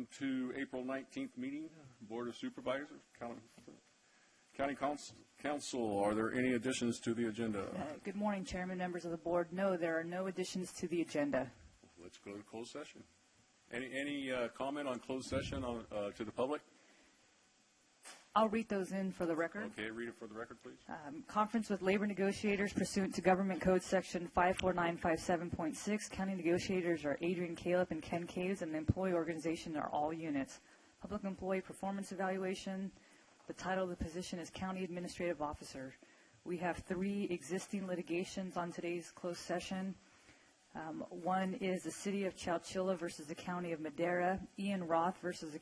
welcome to April 19th meeting, Board of Supervisors, County Council. Are there any additions to the agenda? Good morning, Chairman, members of the board. No, there are no additions to the agenda. Let's go to closed session. Any comment on closed session to the public? I'll read those in for the record. Okay, read it for the record, please. Conference with labor negotiators pursuant to Government Code Section 54957.6. County negotiators are Adrian Caleb and Ken Caves, and the employee organization are all units. Public employee performance evaluation. The title of the position is County Administrative Officer. We have 3 existing litigations on today's closed session. One is the City of Chowchilla versus the County of Madera, Ian Roth versus the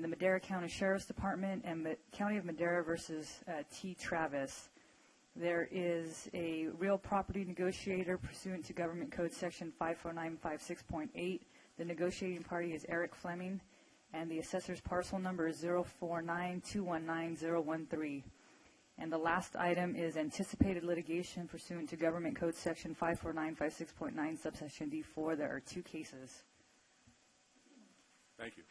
Madera County Sheriff's Department, and County of Madera versus T. Travis. There is a real property negotiator pursuant to Government Code Section 54956.8. The negotiating party is Eric Fleming, and the assessor's parcel number is 049219013. And the last item is anticipated litigation pursuant to Government Code Section 54956.9, subsection D4. There are 2 cases. Thank you.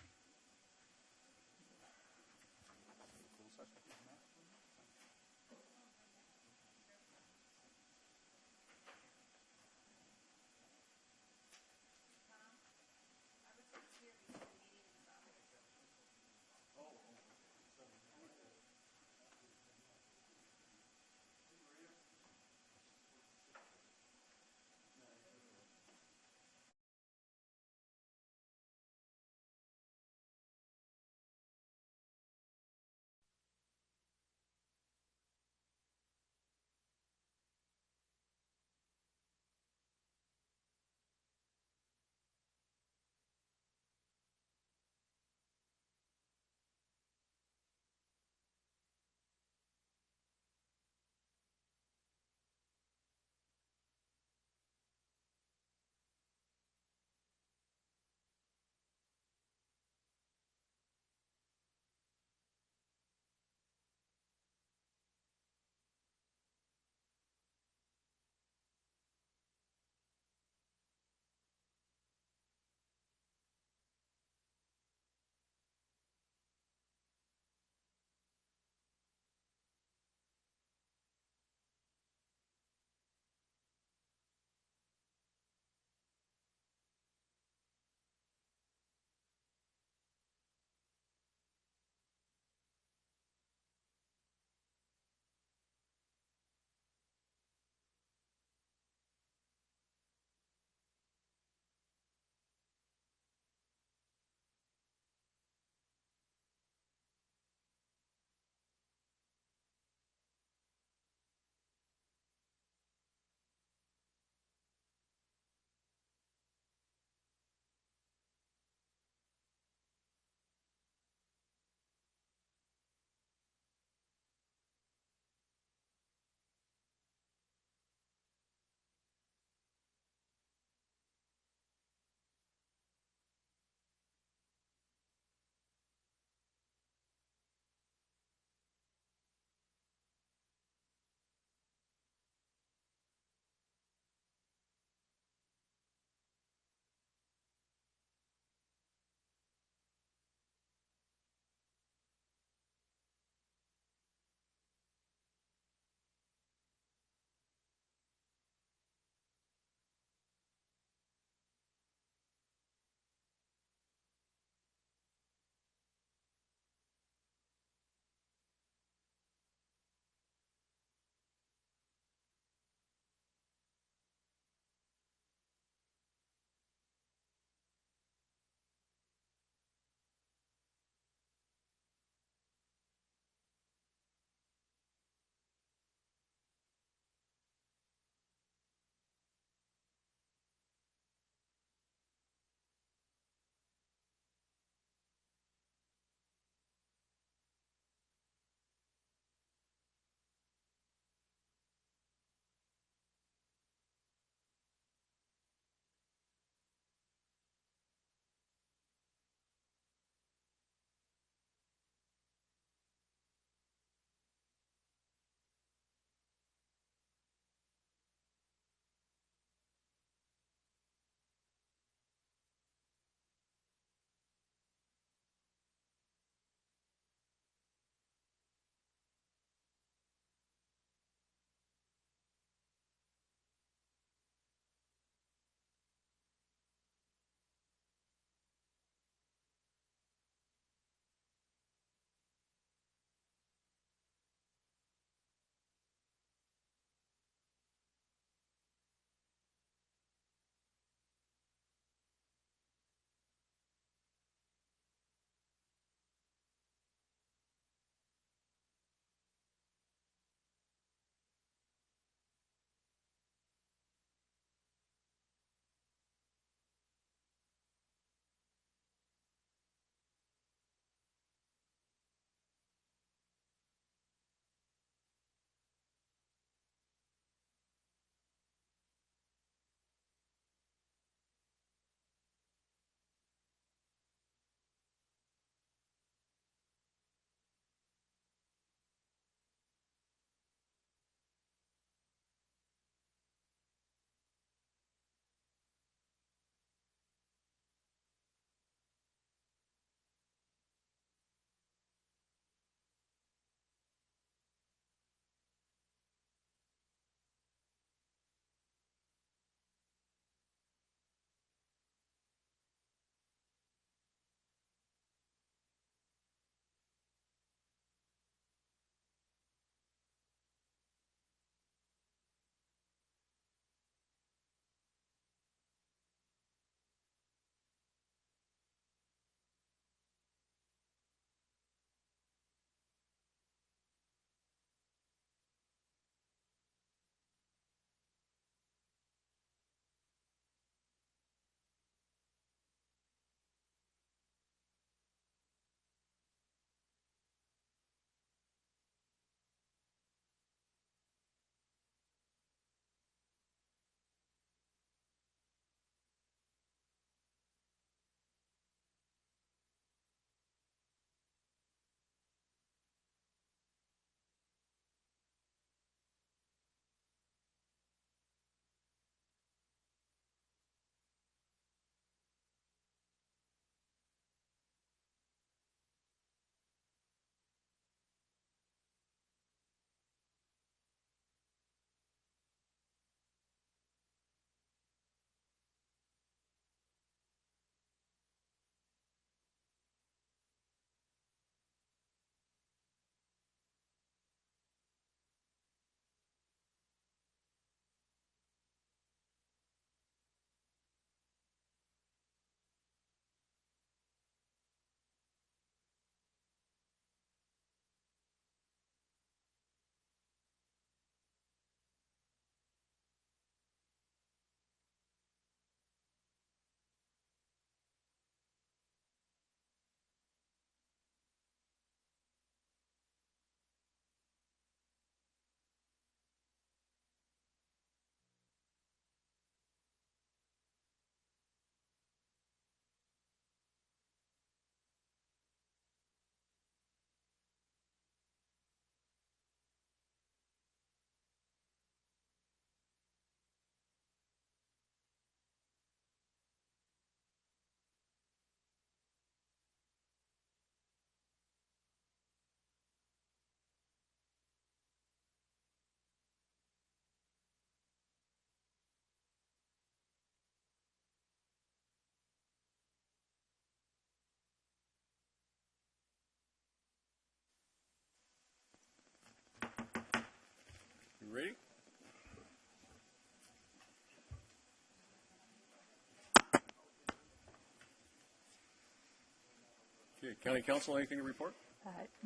Okay, County Council, anything to report?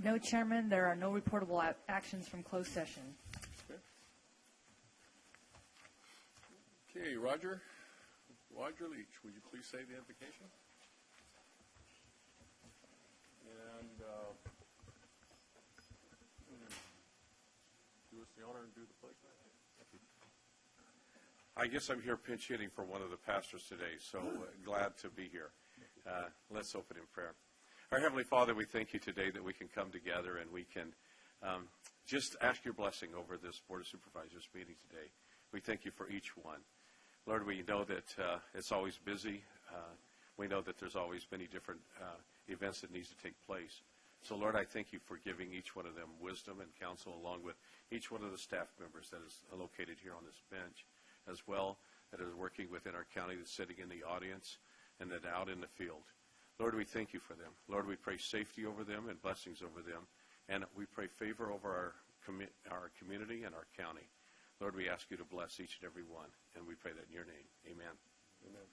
No, Chairman, there are no reportable actions from closed session. Okay, Roger Leach, would you please say the invocation? And do us the honor and do the pledge. I guess I'm here pinch hitting for one of the pastors today, so glad to be here. Let's open in prayer. Our Heavenly Father, we thank you today that we can come together and we can just ask your blessing over this Board of Supervisors meeting today. We thank you for each one. Lord, we know that it's always busy. We know that there's always many different events that needs to take place. So, Lord, I thank you for giving each one of them wisdom and counsel, along with each one of the staff members that is located here on this bench, as well, that is working within our county, that's sitting in the audience, and that out in the field. Lord, we thank you for them. Lord, we pray safety over them and blessings over them, and we pray favor over our community and our county. Lord, we ask you to bless each and every one, and we pray that in your name. Amen. Amen.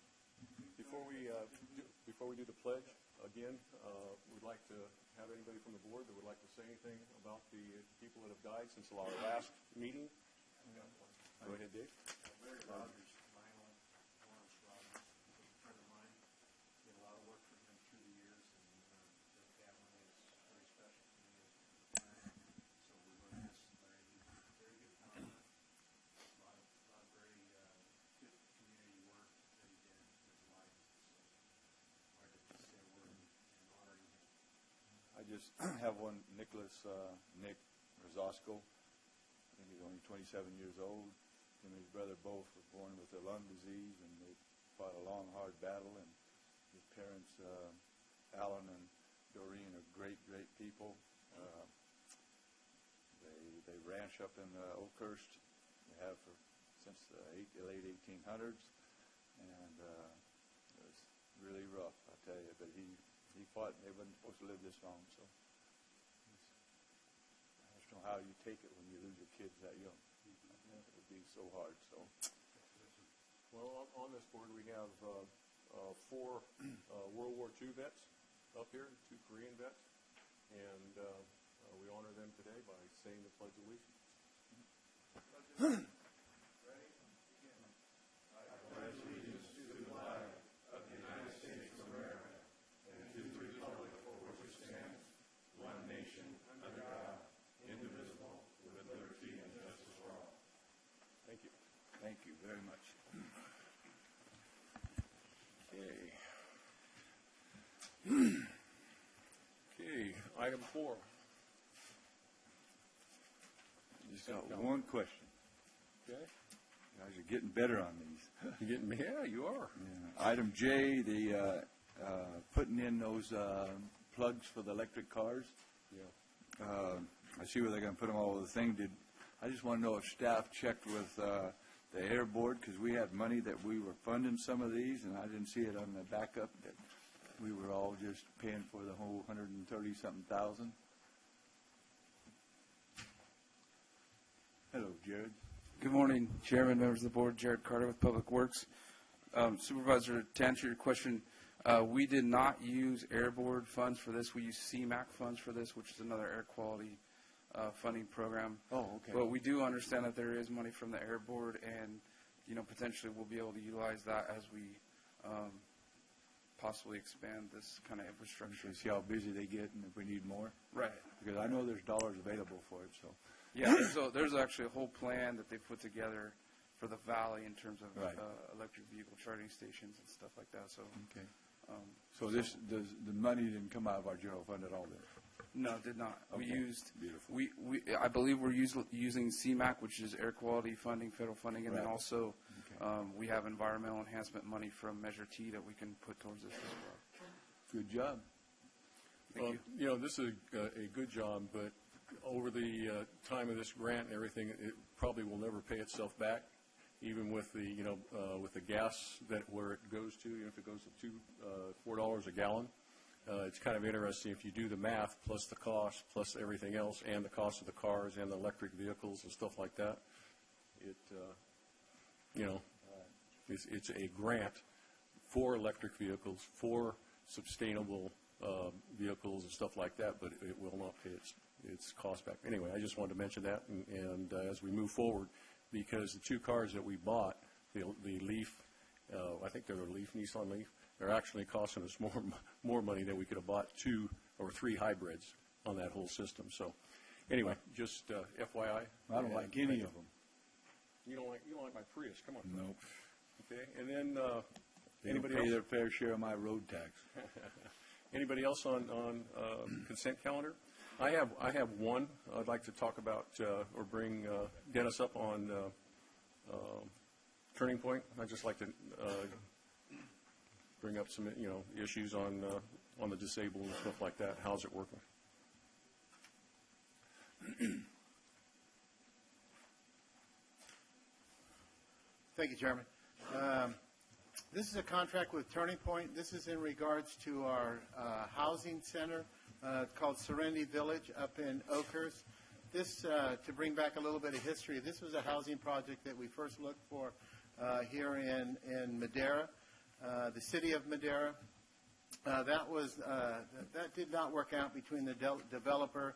Before we do the pledge, again, we'd like to have anybody from the board that would like to say anything about the people that have died since our last meeting. Go ahead, Dave. Larry Rogers, Lionel Lawrence Rogers, was a friend of mine. Did a lot of work for him through the years, and the family is very special to me. So we're going to miss Larry. He's a very good fella. A lot of very good community work that he did with his life. So I wanted to say a word in honoring him. I just have one, Nick Rosasco. I think he's only 27 years old. Him and his brother both were born with a lung disease, and they fought a long, hard battle. And his parents, Alan and Doreen, are great, great people. They ranch up in Oakhurst. They have since the late 1800s, and it was really rough, I tell you. But he fought. They wasn't supposed to live this long, so I just don't know how you take it when you lose your kids that young. It would be so hard. So, Well, on this board, we have 4 World War II vets up here, 2 Korean vets, and we honor them today by saying the Pledge of Allegiance. thank you very much. Okay, item 4. Just got one question. Okay. You guys are getting better on these. You getting me? Yeah, you are. Yeah. Item J, the putting in those plugs for the electric cars. Yeah. I see where they're going to put them all over the thing. I just want to know if staff checked with the Air Board, because we had money that we were funding some of these, and I didn't see it on the backup that we were all just paying for the whole 130-something thousand. Hello, Jared. Good morning, Chairman, members of the board. Jared Carter with Public Works. Supervisor, to answer your question, we did not use Air Board funds for this. We used CMAQ funds for this, which is another air quality funding program. Oh, okay. But we do understand that there is money from the Air Board, and potentially we'll be able to utilize that as we possibly expand this kind of infrastructure. See how busy they get, and if we need more. Right. Because I know there's dollars available for it. So. Yeah. So there's actually a whole plan that they put together for the valley in terms of Right. electric vehicle charging stations and stuff like that. So. Okay. So the money didn't come out of our general fund at all then? No, it did not. Okay. We used, Beautiful. I believe we're using CMAQ, which is air quality funding, federal funding, and then Right. also Okay. we have environmental enhancement money from Measure T that we can put towards this as well. Good job. Thank you. This is a good job, but over the time of this grant and everything, it probably will never pay itself back, even with the, with the gas where it goes to, if it goes to $4 a gallon. It's kind of interesting if you do the math, plus the cost, plus everything else, and the cost of the cars and the electric vehicles and stuff like that. It's a grant for electric vehicles, for sustainable vehicles and stuff like that, but it will not pay its cost back. Anyway, I just wanted to mention that, and as we move forward, because the two cars that we bought, the Leaf, I think they're a Leaf, Nissan Leaf, they're actually costing us more money than we could have bought 2 or 3 hybrids on that whole system. So, anyway, just FYI. I don't like any of them. You don't like my Prius? Come on. Nope. Okay, and then They don't anybody pay else? their fair share of my road tax. Anybody else on consent calendar? I have one I'd like to talk about or bring Dennis up on Turning Point. I'd just like to bring up some issues on the disabled and stuff like that. How's it working? Thank you, Chairman. This is a contract with Turning Point. This is in regards to our housing center called Serenity Village up in Oakhurst. This, to bring back a little bit of history, this was a housing project that we first looked for here in Madera, the city of Madera. That did not work out between the developer.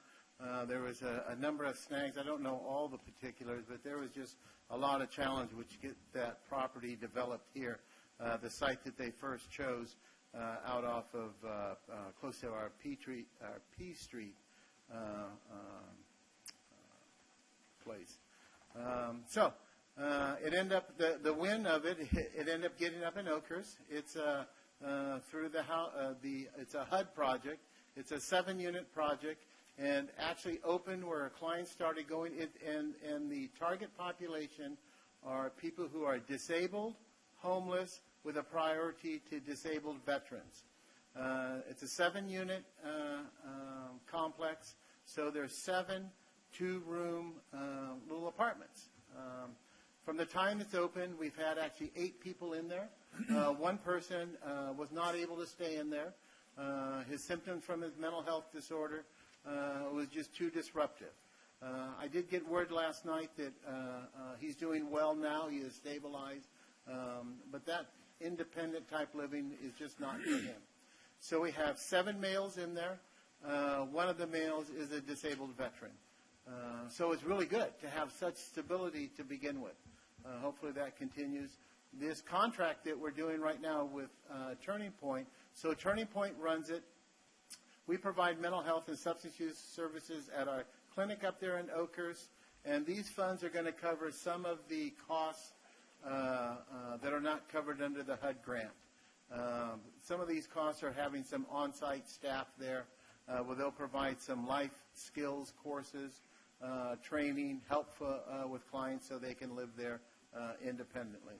There was a number of snags. I don't know all the particulars, but there was just a lot of challenge which get that property developed here. The site that they first chose out off of close to our P Street place. It ended up the win of it. It ended up getting up in Oakhurst. It's through it's a HUD project. It's a 7-unit project, and actually opened where clients started going. And the target population are people who are disabled, homeless, with a priority to disabled veterans. It's a 7-unit complex, so there's 7 2-room little apartments. From the time it's opened, we've had actually 8 people in there. One person was not able to stay in there. His symptoms from his mental health disorder was just too disruptive. I did get word last night that he's doing well now. He is stabilized. But that independent type living is just not for him. So we have 7 males in there. One of the males is a disabled veteran. So it's really good to have such stability to begin with. Hopefully that continues. This contract that we're doing right now with Turning Point, so Turning Point runs it. We provide mental health and substance use services at our clinic up there in Oakhurst, and these funds are going to cover some of the costs that are not covered under the HUD grant. Some of these costs are having some on-site staff there where they'll provide some life skills courses, training, help with clients so they can live there independently.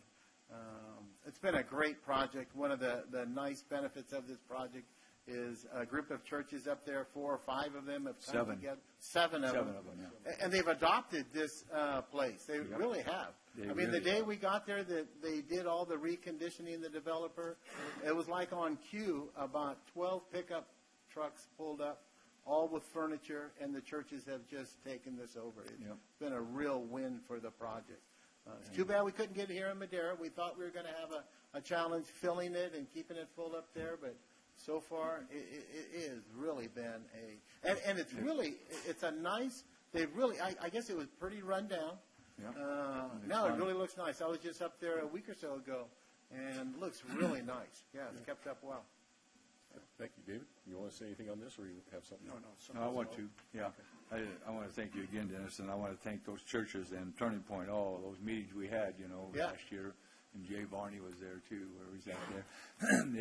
It's been a great project. One of the nice benefits of this project is a group of churches up there, 4 or 5 of them have come 7. together. 7 of them. Yeah. And they've adopted this place. They really have. They I mean, really the day we got there, they did all the reconditioning, the developer. It was like on cue, about 12 pickup trucks pulled up, all with furniture, and the churches have just taken this over. It's been a real win for the project. It's too bad we couldn't get here in Madera. We thought we were going to have a challenge filling it and keeping it full up there, but so far it has really been and it's really, it's a nice, they've really, I guess it was pretty run down. Now it really looks nice. I was just up there a week or so ago, and it looks really nice. Yeah, it's kept up well. Thank you, David. You want to say anything on this, or you have something? No, I want to. Yeah, I want to thank you again, Dennis, and I want to thank those churches and Turning Point, all those meetings we had, last year. And Jay Varney was there too, where he's out there.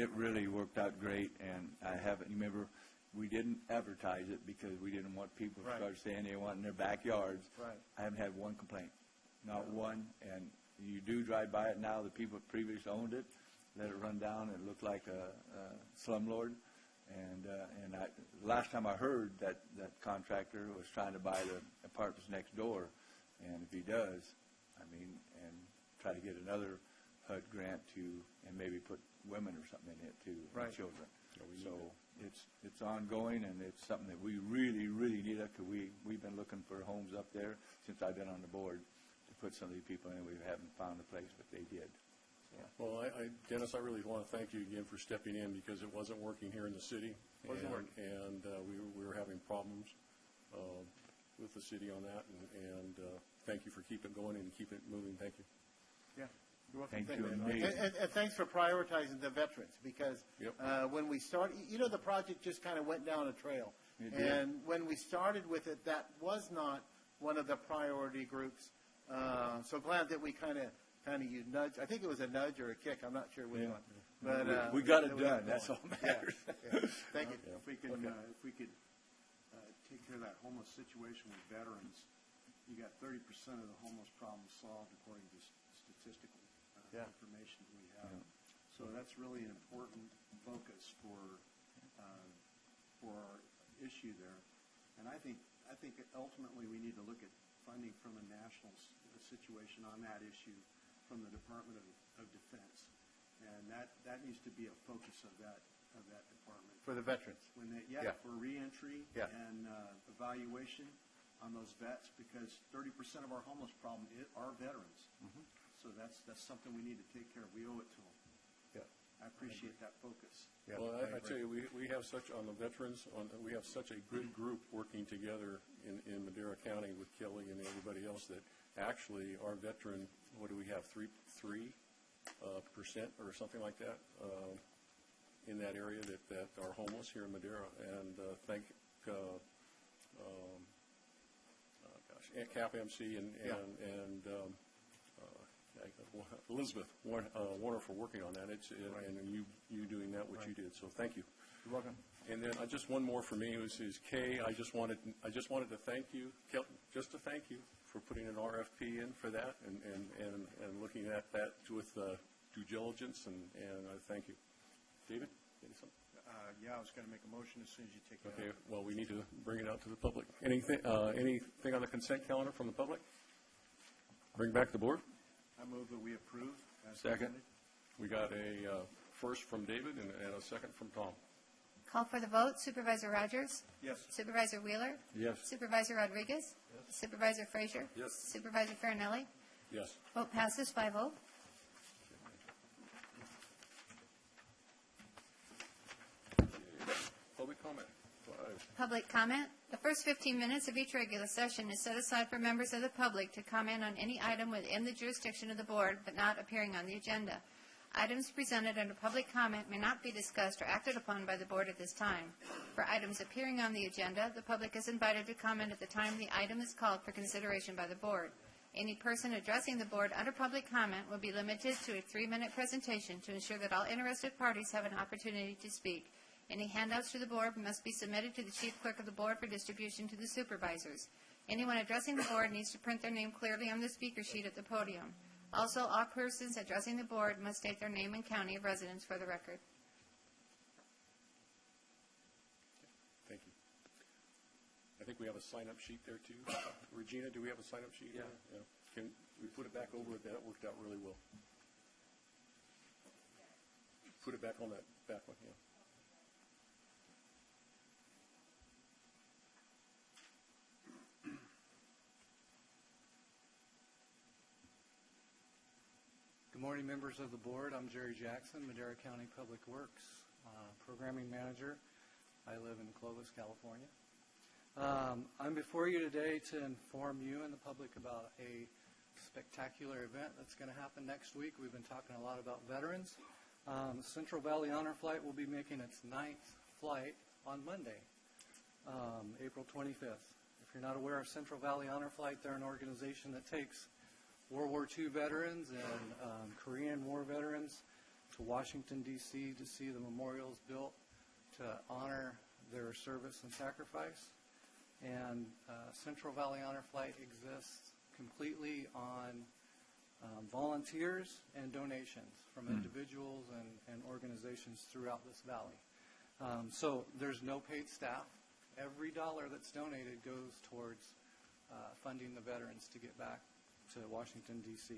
It really worked out great, and I haven't. Remember, we didn't advertise it because we didn't want people to start saying they want in their backyards. Right. I haven't had one complaint, not one. And you do drive by it now. The people that previously owned it let it run down. It looked like a slumlord. And last time I heard that contractor was trying to buy the apartments next door, and if he does, and try to get another HUD grant and maybe put women or something in it too, and children. So it's ongoing, and it's something that we really, really need it, because we've been looking for homes up there since I've been on the board to put some of these people in. We haven't found a place, but they did. So Well, Dennis, I really want to thank you again for stepping in because it wasn't working here in the city. Wasn't working. And we were having problems with the city on that. And thank you for keeping it going and keep it moving. Thank you. Yeah. You're welcome. Thank you. And, Amazing. and thanks for prioritizing the veterans, because Yep. when we started, the project just kind of went down a trail. It did. And when we started with it, that was not one of the priority groups. So glad that we kind of you nudge. I think it was a nudge or a kick. I'm not sure which one. But We got it that we done. got That's all going. that matters. Yeah. Thank you. If we could take care of that homeless situation with veterans, you got 30% of the homeless problem solved according to statistical information we have. So that's really an important focus for our issue there. And I think ultimately we need to look at funding from a national situation on that issue from the Department of Defense. And that needs to be a focus of that department. For the veterans. When Yeah. for reentry Yeah. and evaluation on those vets, because 30% of our homeless problem are veterans. So that's something we need to take care of. We owe it to them. Yeah. I appreciate that focus. Yeah. Well, I tell you, we have such, on the veterans, we have such a good group working together in Madera County with Kelly and everybody else that actually our veteran, what do we have, 3% or something like that in that area that are homeless here in Madera. And thank CAP MC and Elizabeth Warner for working on that. And you doing that, what you did. So thank you. You're welcome. And then just one more for me is Kay. I just wanted to thank you, just to thank you for putting an RFP in for that and looking at that with due diligence, and I thank you. David, any something? Yeah, I was going to make a motion as soon as you take it Okay. Well, we need to bring it out to the public. Anything on the consent calendar from the public? Bring back the board. I move that we approve. As Second. presented. We got a first from David and a second from Tom. Call for the vote. Supervisor Rogers? Yes. Supervisor Wheeler? Yes. Supervisor Rodriguez? Supervisor Frazier? Yes. Supervisor Farinelli? Yes. Vote passes 5-0. Public comment. Public comment. The first 15 minutes of each regular session is set aside for members of the public to comment on any item within the jurisdiction of the board but not appearing on the agenda. Items presented under public comment may not be discussed or acted upon by the board at this time. For items appearing on the agenda, the public is invited to comment at the time the item is called for consideration by the board. Any person addressing the board under public comment will be limited to a 3-minute presentation to ensure that all interested parties have an opportunity to speak. Any handouts to the board must be submitted to the chief clerk of the board for distribution to the supervisors. Anyone addressing the board needs to print their name clearly on the speaker sheet at the podium. Also, all persons addressing the board must state their name and county of residence for the record. Thank you. I think we have a sign-up sheet there, too. Regina, do we have a sign-up sheet? Yeah. Can we put it back over? That worked out really well. Put it back on that back one, yeah. Good morning, members of the board. I'm Jerry Jackson, Madera County Public Works Programming Manager. I live in Clovis, California. I'm before you today to inform you and the public about a spectacular event that's going to happen next week. We've been talking a lot about veterans. Central Valley Honor Flight will be making its 9th flight on Monday, April 25th. If you're not aware of Central Valley Honor Flight, they're an organization that takes World War II veterans and Korean War veterans to Washington, D.C. to see the memorials built to honor their service and sacrifice. And Central Valley Honor Flight exists completely on volunteers and donations from individuals and organizations throughout this valley. So there's no paid staff. Every dollar that's donated goes towards funding the veterans to get back to Washington, D.C.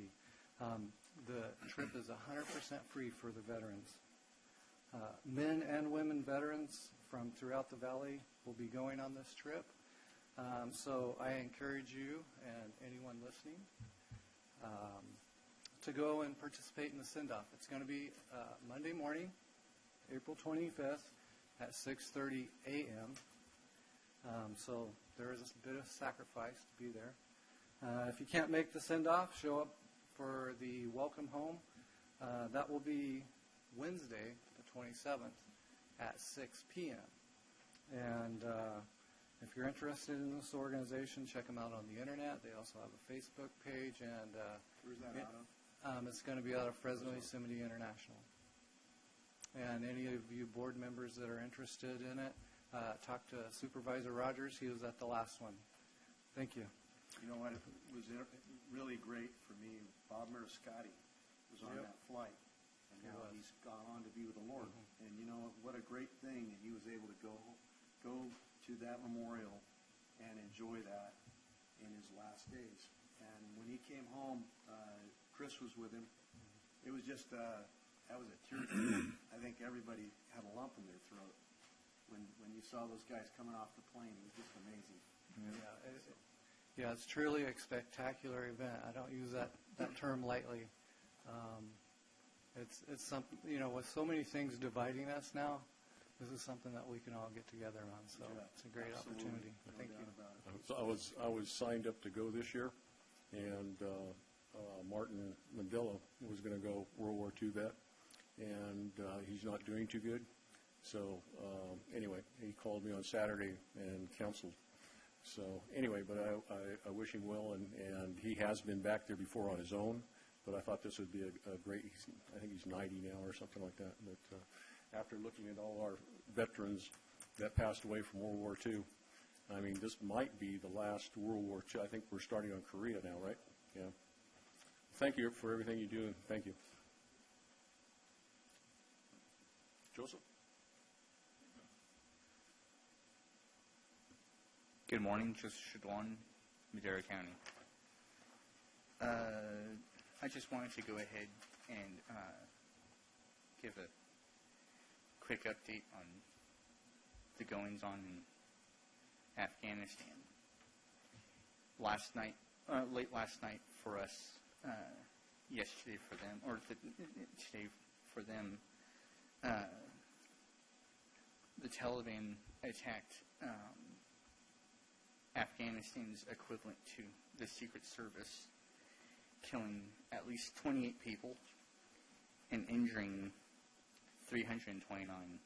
The trip is 100% free for the veterans. Men and women veterans from throughout the valley will be going on this trip. So I encourage you and anyone listening to go and participate in the send-off. It's going to be Monday morning, April 25th at 6:30 a.m. So there is a bit of sacrifice to be there. If you can't make the send-off, show up for the welcome home. That will be Wednesday, the 27th at 6 p.m. And if you're interested in this organization, check them out on the internet. They also have a Facebook page, and Where's that out of? it's going to be out of Fresno Yosemite International. And any of you board members that are interested in it, talk to Supervisor Rogers. He was at the last one. Thank you. You know what, it was really great for me, Bob Mariscotti was on that flight, and now he's gone on to be with the Lord. And you know, what a great thing that he was able to go to that memorial and enjoy that in his last days. And when he came home, Chris was with him. It was just, that was a tear. I think everybody had a lump in their throat when you saw those guys coming off the plane. It was just amazing. Yeah, it's truly a spectacular event. I don't use that term lightly. It's something, with so many things dividing us now, this is something that we can all get together on. So it's a great opportunity. Thank you. So I was signed up to go this year, and Martin Mandela was going to go World War II vet, and he's not doing too good. So anyway, he called me on Saturday and counseled. So anyway, but I wish him well, and he has been back there before on his own, but I thought this would be a great, I think he's 90 now or something like that. But after looking at all our veterans that passed away from World War II, I mean, this might be the last World War II. I think we're starting on Korea now, right? Yeah. Thank you for everything you do, and thank you. Joseph? Good morning, Joseph Shadwan, Madera County. I just wanted to go ahead and give a quick update on the goings-on in Afghanistan. Last night, late last night for us, yesterday for them, or today for them, the Taliban attacked Afghanistan's equivalent to the Secret Service, killing at least 28 people and injuring 329.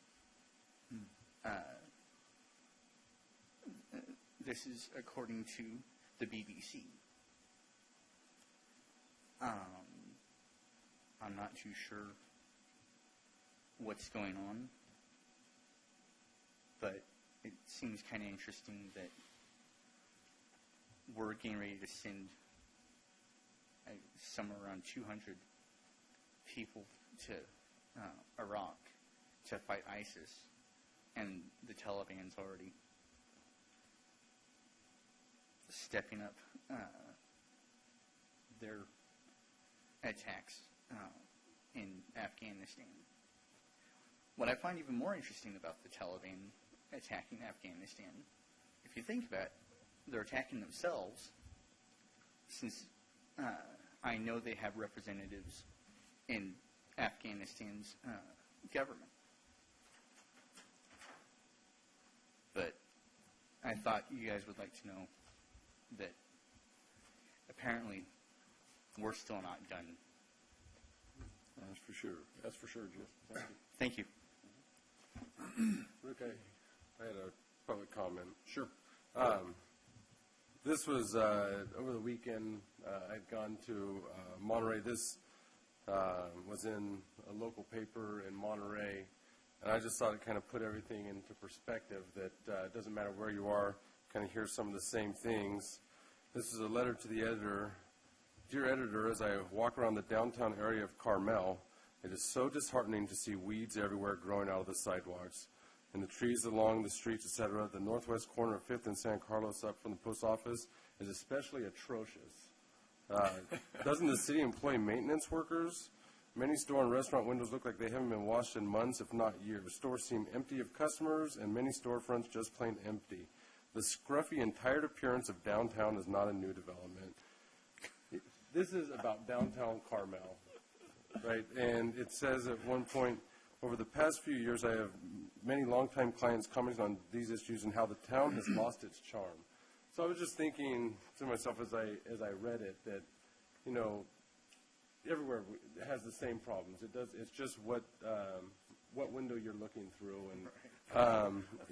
This is according to the BBC. I'm not too sure what's going on, but it seems kind of interesting that we're getting ready to send somewhere around 200 people to Iraq to fight ISIS, and the Taliban's already stepping up their attacks in Afghanistan. What I find even more interesting about the Taliban attacking Afghanistan, if you think about it, they're attacking themselves, since I know they have representatives in Afghanistan's government. But I thought you guys would like to know that apparently we're still not done. That's for sure. That's for sure, Jeff. Thank you. Okay. I had a public comment. Sure. This was over the weekend. I'd gone to Monterey. This was in a local paper in Monterey, and I just thought it kind of put everything into perspective, that it doesn't matter where you are, kind of hear some of the same things. This is a letter to the editor. Dear editor, as I walk around the downtown area of Carmel, it is so disheartening to see weeds everywhere growing out of the sidewalks, and the trees along the streets, etc. The northwest corner of 5th and San Carlos up from the post office is especially atrocious. Doesn't the city employ maintenance workers? Many store and restaurant windows look like they haven't been washed in months, if not years. Stores seem empty of customers, and many storefronts just plain empty. The scruffy and tired appearance of downtown is not a new development. this is about downtown Carmel, right? And it says at one point, over the past few years, I have many longtime clients commenting on these issues and how the town has lost its charm. So I was just thinking to myself as I read it that, you know, everywhere has the same problems. It's just what window you're looking through,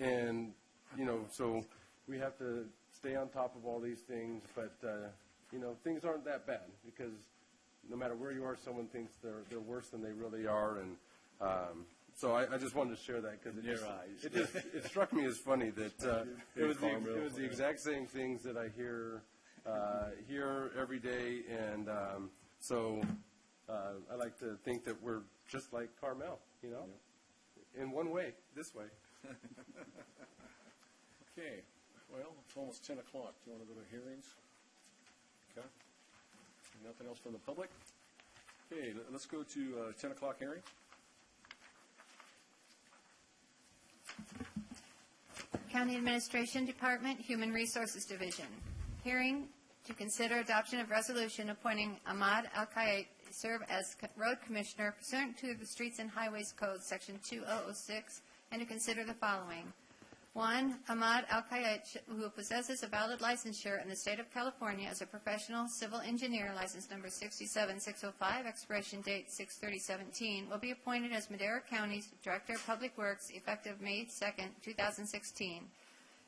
and you know, so we have to stay on top of all these things. But you know, things aren't that bad because no matter where you are, someone thinks they're worse than they really are, and so I just wanted to share that because it struck me as funny that it was the exact same things that I hear every day, and so I like to think that we're just like Carmel, you know, in one way, this way. Okay, well, it's almost 10 o'clock. Do you want to go to hearings? Okay. Nothing else from the public? Okay, let's go to 10 o'clock hearing. County Administration Department, Human Resources Division. Hearing to consider adoption of resolution appointing Ahmad Al-Kayet to serve as road commissioner pursuant to the Streets and Highways Code, Section 2006, and to consider the following. 1. Ahmad Al-Kayet, who possesses a valid licensure in the state of California as a professional civil engineer, license number 67605, expiration date 6/30/17, will be appointed as Madera County's Director of Public Works effective May 2nd, 2016.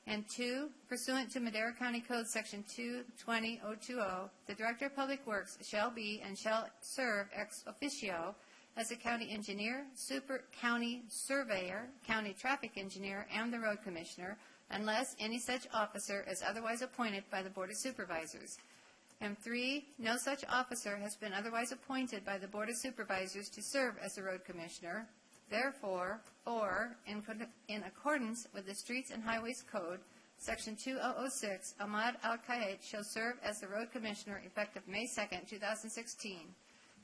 And 2, pursuant to Madera County Code Section 220.020, the Director of Public Works shall be and shall serve ex officio as a county engineer, county surveyor, county traffic engineer, and the road commissioner, unless any such officer is otherwise appointed by the Board of Supervisors. And 3, no such officer has been otherwise appointed by the Board of Supervisors to serve as the road commissioner. Therefore, 4, in accordance with the Streets and Highways Code, Section 2006, Ahmad Al-Kayet shall serve as the road commissioner effective May 2nd, 2016.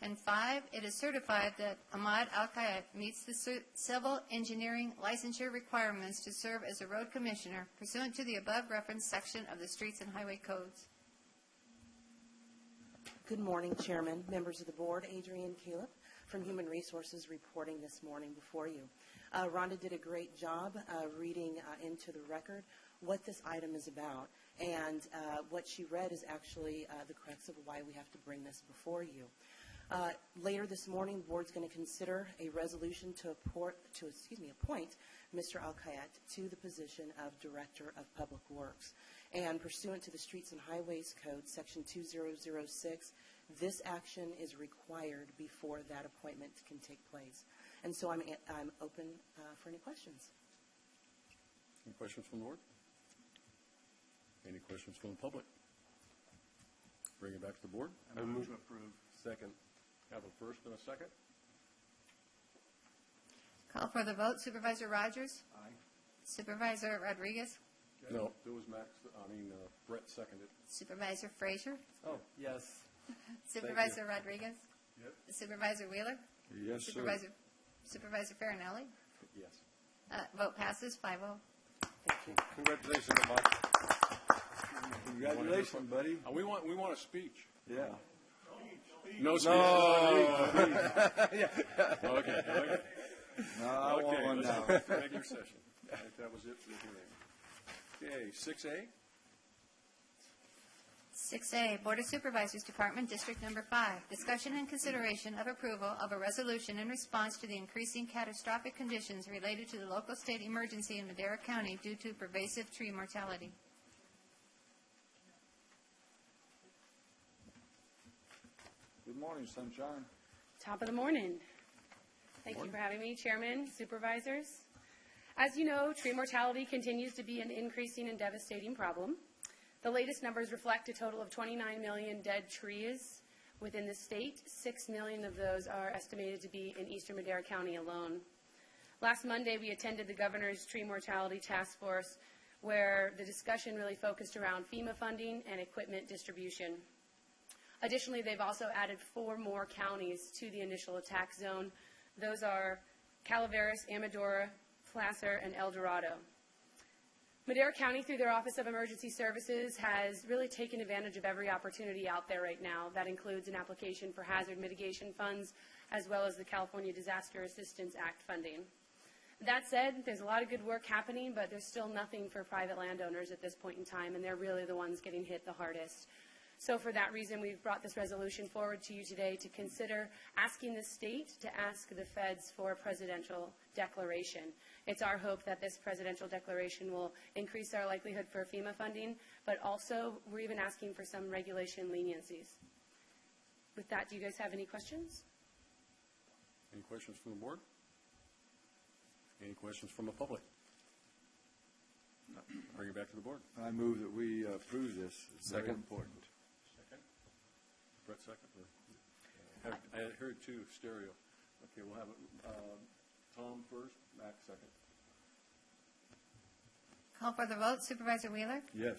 And 5, it is certified that Ahmad Al-Kayet meets the civil engineering licensure requirements to serve as a road commissioner pursuant to the above referenced section of the Streets and Highway Codes. Good morning, Chairman, members of the board. Adrienne Caleb from Human Resources reporting this morning before you. Rhonda did a great job reading into the record what this item is about, and what she read is actually the crux of why we have to bring this before you. Later this morning, the board's going to consider a resolution to appoint Mr. Al-Kayet to the position of Director of Public Works. And pursuant to the Streets and Highways Code, Section 2006, this action is required before that appointment can take place. And so I'm open for any questions. Any questions from the board? Any questions from the public? Bring it back to the board. I move to approve. Second. Have a first and a second. Call for the vote. Supervisor Rogers? Aye. Supervisor Rodriguez? No, it was Brett seconded. Supervisor Frazier? Oh, yes. Supervisor Rodriguez? Yep. Supervisor Wheeler? Yes, sir. Supervisor Farinelli? Yes. Vote passes 5-0. Thank you. Congratulations, Ahmad. Congratulations, buddy. We want a speech. Yeah. No speeches. Yeah. Okay. No, I want one let's now. go to the regular session. I think that was it for the hearing. Okay, 6A. 6A, Board of Supervisors Department, District Number 5, discussion and consideration of approval of a resolution in response to the increasing catastrophic conditions related to the local state emergency in Madera County due to pervasive tree mortality. Good morning, sunshine. Top of the morning. Thank you for having me, Chairman, Supervisors. As you know, tree mortality continues to be an increasing and devastating problem. The latest numbers reflect a total of 29 million dead trees within the state. 6 million of those are estimated to be in eastern Madera County alone. Last Monday, we attended the Governor's Tree Mortality Task Force, where the discussion really focused around FEMA funding and equipment distribution. Additionally, they've also added 4 more counties to the initial attack zone. Those are Calaveras, Amadora, Placer, and El Dorado. Madera County, through their Office of Emergency Services, has really taken advantage of every opportunity out there right now. That includes an application for hazard mitigation funds, as well as the California Disaster Assistance Act funding. That said, there's a lot of good work happening, but there's still nothing for private landowners at this point in time, and they're really the ones getting hit the hardest. So for that reason, we've brought this resolution forward to you today to consider asking the state to ask the feds for a presidential declaration. It's our hope that this presidential declaration will increase our likelihood for FEMA funding, but also we're even asking for some regulation leniencies. With that, do you guys have any questions? Any questions from the board? Any questions from the public? Bring it back to the board. I move that we approve this. It's very Second. important. Second? Brett, second? Or- I heard two, stereo. Okay, we'll have Tom first, Mac second. Call for the vote. Supervisor Wheeler? Yes.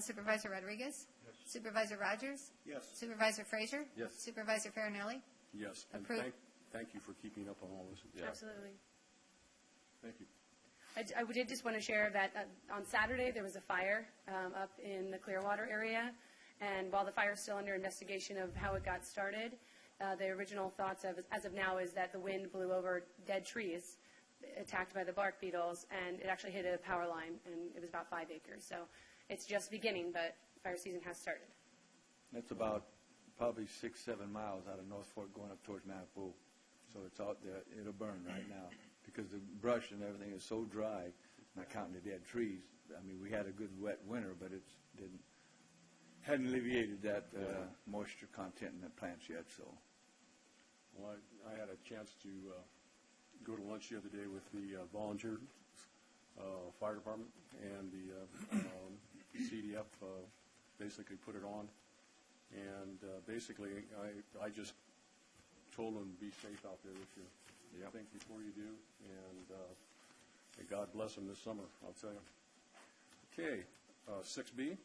Supervisor Rodriguez? Supervisor Rogers? Yes. Supervisor Frazier? Yes. Supervisor Farinelli? Yes, and Approved. thank you for keeping up on all this. Yeah. Absolutely. Thank you. I did just want to share that on Saturday there was a fire up in the Clearwater area, and while the fire is still under investigation of how it got started, the original thoughts as of now is that the wind blew over dead trees attacked by the bark beetles, and it actually hit a power line, and it was about 5 acres. So it's just beginning, but fire season has started. That's about probably 6-7 miles out of North Fork going up towards Manitou. So it's out there. It'll burn right now because the brush and everything is so dry, not counting the dead trees. I mean, we had a good wet winter, but it hadn't alleviated that moisture content in the plants yet. So, Well, I had a chance to go to lunch the other day with the volunteer fire department, and the CDF basically put it on. And basically, I just told them, be safe out there this year. Think before you do, and may God bless them this summer, I'll tell you. Okay, 6B.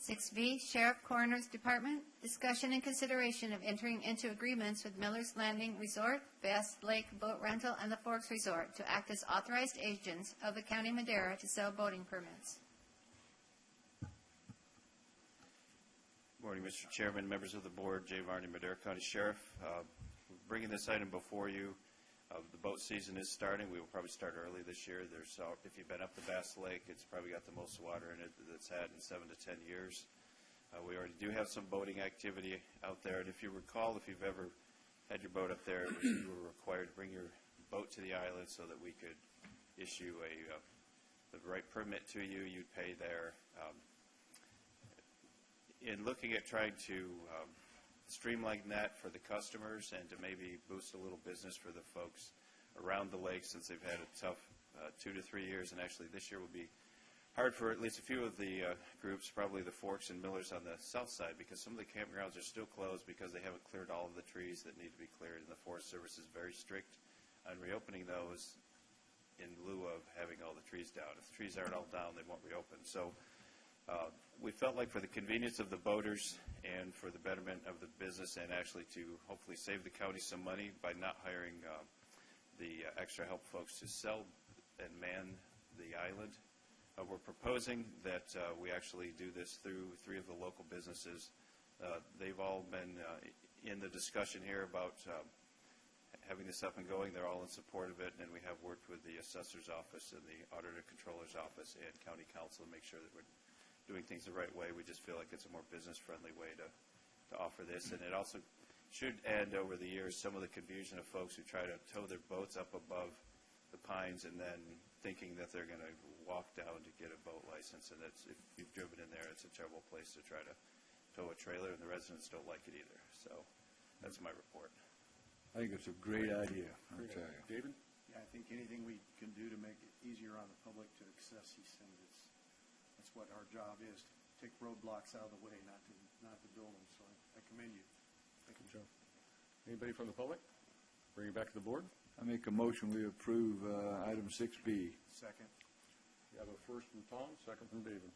6B, Sheriff Coroner's Department, discussion and consideration of entering into agreements with Miller's Landing Resort, Bass Lake Boat Rental, and the Forks Resort to act as authorized agents of the County of Madera to sell boating permits. Morning, Mr. Chairman, members of the board, Jay Varney, Madera County Sheriff. Bringing this item before you, the boat season is starting. We will probably start early this year. If you've been up the Bass Lake, it's probably got the most water in it that it's had in 7 to 10 years. We already do have some boating activity out there, and if you recall, if you've ever had your boat up there, you were required to bring your boat to the island so that we could issue the right permit to you. You'd pay there. In looking at trying to streamline that for the customers and to maybe boost a little business for the folks around the lake, since they've had a tough 2 to 3 years, and actually this year will be hard for at least a few of the groups, probably the Forks and Millers on the south side, because some of the campgrounds are still closed because they haven't cleared all of the trees that need to be cleared, and the Forest Service is very strict on reopening those in lieu of having all the trees down. If the trees aren't all down, they won't reopen. So we felt like for the convenience of the boaters and for the betterment of the business, and actually to hopefully save the county some money by not hiring the extra help folks to sell and man the island, we're proposing that we actually do this through 3 of the local businesses. They've all been in the discussion here about having this up and going. They're all in support of it, and we have worked with the assessor's office and the auditor controller's office and county council to make sure that we're doing things the right way. We just feel like it's a more business-friendly way to offer this. And it also should end over the years some of the confusion of folks who try to tow their boats up above the pines and then thinking that they're going to walk down to get a boat license. And if you've driven in there, it's a terrible place to try to tow a trailer, and the residents don't like it either. So that's my report. I think it's a great idea, I'll tell you. David? Yeah, I think anything we can do to make it easier on the public to access these things, that's what our job is, to take roadblocks out of the way, not to build them. So I commend you. Thank you, Joe. Anybody from the public? Bring it back to the board. I make a motion we approve item 6B. Second. You have a first from Tom, second from David.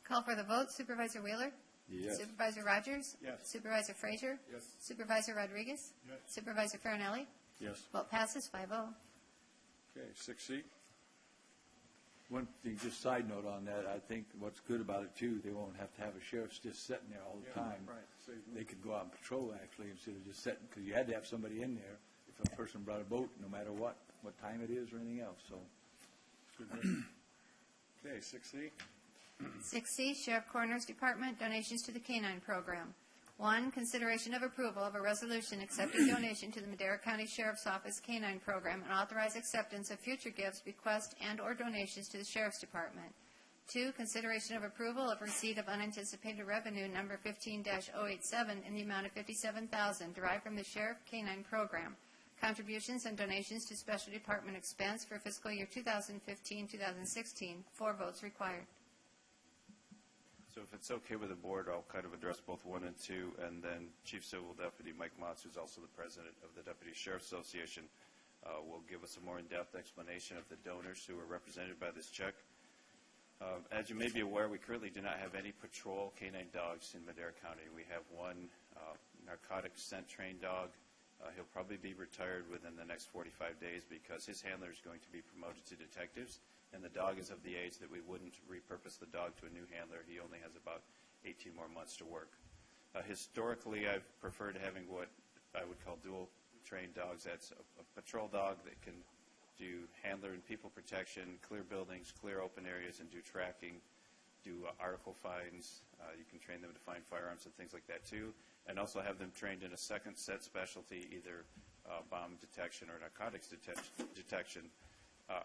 Call for the vote. Supervisor Wheeler? Yes. Supervisor Rogers? Yes. Supervisor Frazier? Yes. Supervisor Rodriguez? Yes. Supervisor Farinelli? Yes. Vote passes 5-0. Okay, 6C. One thing, just side note on that, I think what's good about it too, they won't have to have a sheriff just sitting there all the time. right. Save They could go out and patrol actually instead of just sitting, because you had to have somebody in there if a person brought a boat, no matter what time it is or anything else, so. Okay, 6C. 6C, Sheriff Coroner's Department, donations to the Canine Program. 1, consideration of approval of a resolution accepting donation to the Madera County Sheriff's Office Canine Program and authorize acceptance of future gifts, bequests, and/or donations to the Sheriff's Department. 2, consideration of approval of receipt of unanticipated revenue number 15-087 in the amount of $57,000 derived from the Sheriff Canine Program. Contributions and donations to Special Department expense for fiscal year 2015-2016. 4 votes required. So if it's okay with the board, I'll kind of address both 1 and 2, and then Chief Civil Deputy Mike Motz, who's also the president of the Deputy Sheriff Association, will give us a more in-depth explanation of the donors who are represented by this check. As you may be aware, we currently do not have any patrol canine dogs in Madera County. We have one narcotics scent-trained dog. He'll probably be retired within the next 45 days because his handler is going to be promoted to detectives, and the dog is of the age that we wouldn't repurpose the dog to a new handler. He only has about 18 more months to work. Historically, I've preferred having what I would call dual-trained dogs. That's a patrol dog that can do handler and people protection, clear buildings, clear open areas, and do tracking, do article finds. You can train them to find firearms and things like that, too, and also have them trained in a second set specialty, either bomb detection or narcotics detection.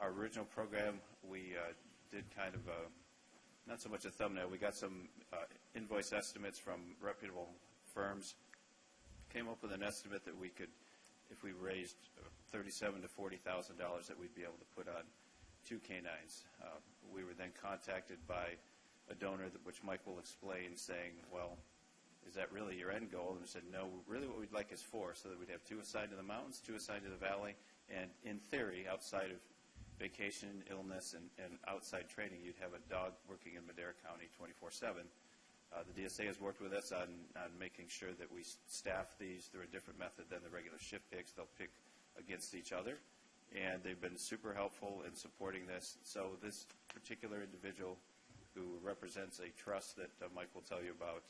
Our original program, we did kind of not so much a thumbnail. We got some invoice estimates from reputable firms, came up with an estimate that we could, if we raised $37,000 to $40,000, that we'd be able to put on 2 canines. We were then contacted by a donor, which Mike will explain, saying, well, is that really your end goal? And we said, no, really what we'd like is 4, so that we'd have 2 assigned to the mountains, 2 assigned to the valley, and in theory, outside of vacation, illness, and outside training, you'd have a dog working in Madera County 24/7. The DSA has worked with us on making sure that we staff these through a different method than the regular shift picks. They'll pick against each other, and they've been super helpful in supporting this. So this particular individual, who represents a trust that Mike will tell you about,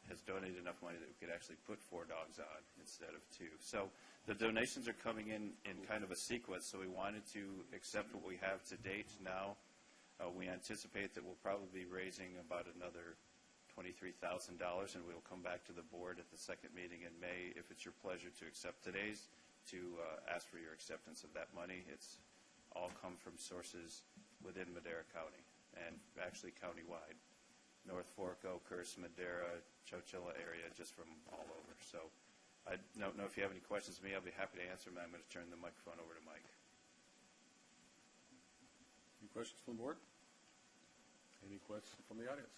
has donated enough money that we could actually put 4 dogs on instead of 2. So the donations are coming in kind of a sequence, so we wanted to accept what we have to date now. We anticipate that we'll probably be raising about another $23,000, and we'll come back to the board at the second meeting in May, if it's your pleasure to accept today's, to ask for your acceptance of that money. It's all come from sources within Madera County, and actually countywide. North Fork, Oakhurst, Madera, Chowchilla area, just from all over. So I don't know if you have any questions of me. I'll be happy to answer them. I'm going to turn the microphone over to Mike. Any questions from the board? Any questions from the audience?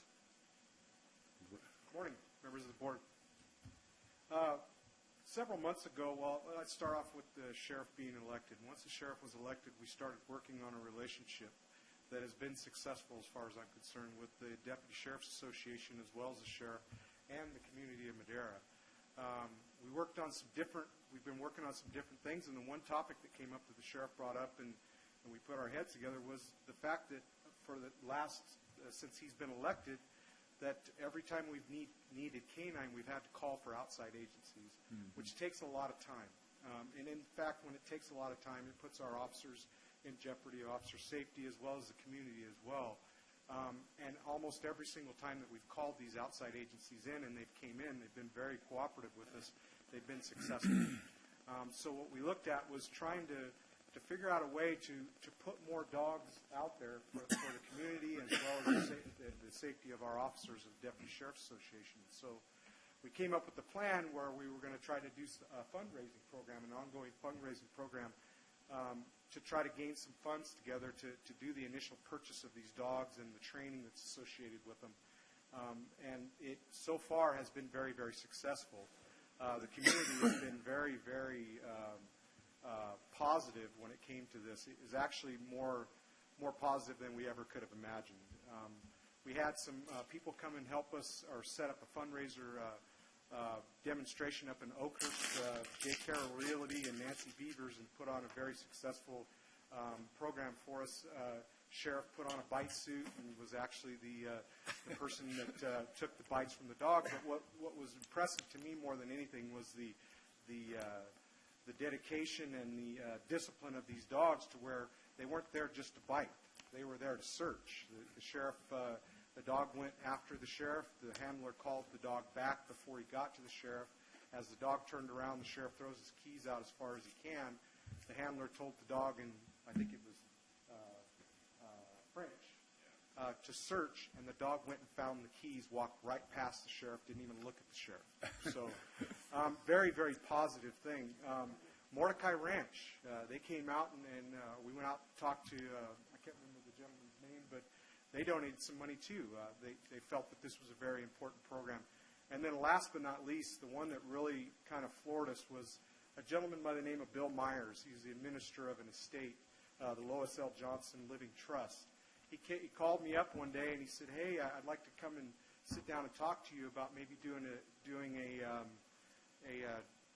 Good morning, members of the board. Several months ago, well, let's start off with the sheriff being elected. Once the sheriff was elected, we started working on a relationship that has been successful, as far as I'm concerned, with the Deputy Sheriff's Association as well as the sheriff and the community of Madera. We've been working on some different things, and the one topic that came up that the sheriff brought up and we put our heads together was the fact that for the last, since he's been elected, that every time we've needed canine, we've had to call for outside agencies, which takes a lot of time. And in fact, when it takes a lot of time, it puts our officers in jeopardy, officer safety, as well as the community as well. And almost every single time that we've called these outside agencies in and they've came in, they've been very cooperative with us. They've been successful. So what we looked at was trying to figure out a way to put more dogs out there for the community, as well as the safety of our officers of the Deputy Sheriff's Association. So we came up with a plan where we were going to try to do a fundraising program, an ongoing fundraising program, to try to gain some funds together to do the initial purchase of these dogs and the training that's associated with them. And it so far has been very, very successful. The community has been very, very positive when it came to this. It was actually more positive than we ever could have imagined. We had some people come and help us or set up a fundraiser demonstration up in Oakhurst. Jay Carroll Realty and Nancy Beavers, and put on a very successful program for us. Sheriff put on a bite suit and was actually the person that took the bites from the dog. But what was impressive to me more than anything was the dedication and the discipline of these dogs, to where they weren't there just to bite. They were there to search. The sheriff, the dog went after the sheriff. The handler called the dog back before he got to the sheriff. As the dog turned around, the sheriff throws his keys out as far as he can. The handler told the dog, and I think it was French, to search, and the dog went and found the keys, walked right past the sheriff, didn't even look at the sheriff. So very, very positive thing. Mordecai Ranch, they came out, and we went out and talked to, I can't remember the gentleman's name, but they donated some money too. They felt that this was a very important program. And then last but not least, the one that really kind of floored us was a gentleman by the name of Bill Myers. He's the administrator of an estate, the Lois L. Johnson Living Trust. He called me up one day and he said, "Hey, I'd like to come and sit down and talk to you about maybe doing a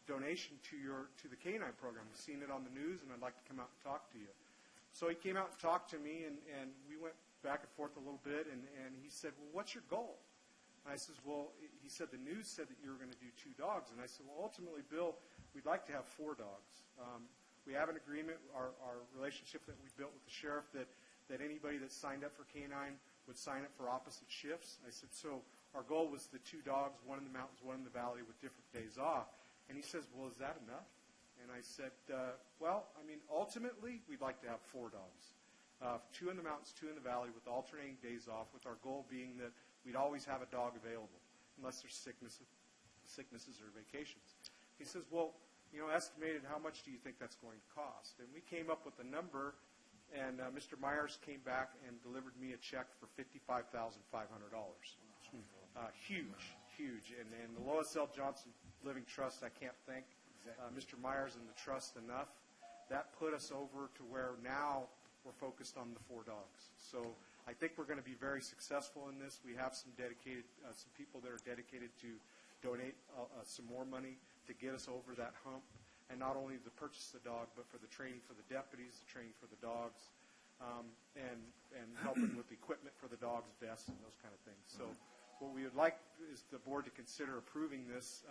donation to the canine program. I've seen it on the news, and I'd like to come out and talk to you." So he came out and talked to me, and we went back and forth a little bit, and he said, "Well, what's your goal?" And I says, "Well," he said, "the news said that you were going to do 2 dogs." And I said, "Well, ultimately, Bill, we'd like to have 4 dogs. We have an agreement, our relationship that we built with the sheriff, that anybody that signed up for canine would sign up for opposite shifts." I said, "So our goal was the 2 dogs, one in the mountains, one in the valley, with different days off." And he says, "Well, is that enough?" And I said, "Well, I mean, ultimately, we'd like to have 4 dogs. 2 in the mountains, 2 in the valley, with alternating days off, with our goal being that we'd always have a dog available, unless there's sicknesses or vacations." He says, "Well, estimated, how much do you think that's going to cost?" And we came up with a number, and Mr. Myers came back and delivered me a check for $55,500. Huge. And the Lois L. Johnson Living Trust, I can't thank Mr. Myers and the trust enough. That put us over to where now we're focused on the 4 dogs. So I think we're going to be very successful in this. We have some people that are dedicated to donate some more money to get us over that hump. And not only to purchase the dog, but for the training for the deputies, the training for the dogs, and helping with the equipment for the dogs, vests, and those kind of things. So what we would like is the board to consider approving this.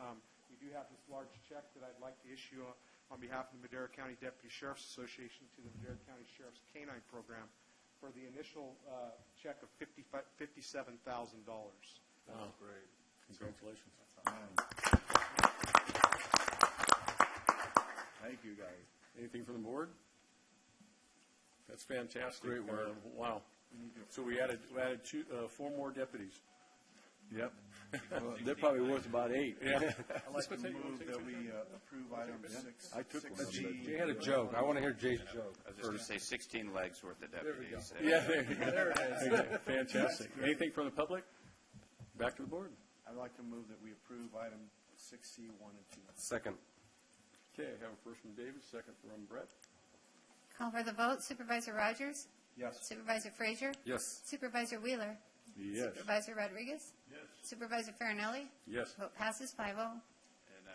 We do have this large check that I'd like to issue on behalf of the Madera County Deputy Sheriff's Association to the Madera County Sheriff's Canine Program for the initial check of $57,000. Wow. Great. Congratulations. Thank you, guys. Anything from the board? That's fantastic. Great work. Wow. So we added 4 more deputies. Yep. Well, they're probably worth about 8. Yeah. I'd like to move that we approve item 6. I took one. Jay had a joke. I want to hear Jay's joke. I was just going to say 16 legs worth of deputies. Yeah, there you go. Fantastic. Anything from the public? Back to the board. I'd like to move that we approve item 6C, 1 and 2. Second. Okay, I have a first from David, second from Brett. Call for the vote. Supervisor Rogers? Yes. Supervisor Frazier? Yes. Supervisor Wheeler? Yes. Supervisor Rodriguez? Yes. Supervisor Farinelli? Yes. Vote passes 5-0. And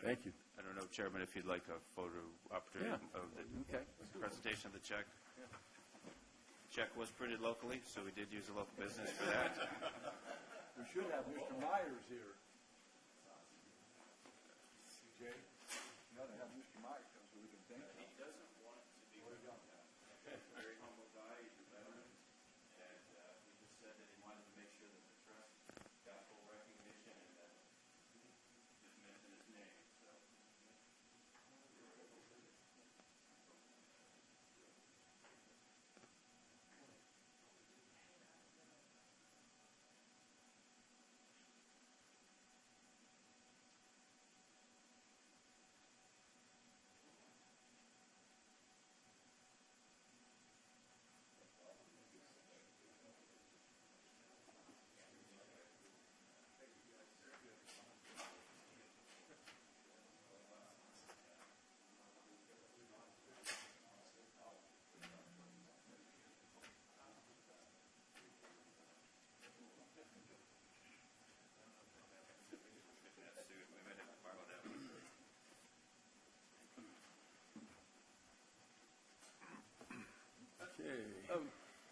Thank you. I don't know, Chairman, if you'd like a photo opportunity of the presentation of the check. Check was printed locally, so we did use a local business for that. We should have Mr. Myers here. Jay, you ought to have Mr. Myers come so we can thank him. He doesn't want to be very humble guy. He's a veteran, and he just said that he wanted to make sure that the trust got full recognition and that just mentioned his name. So.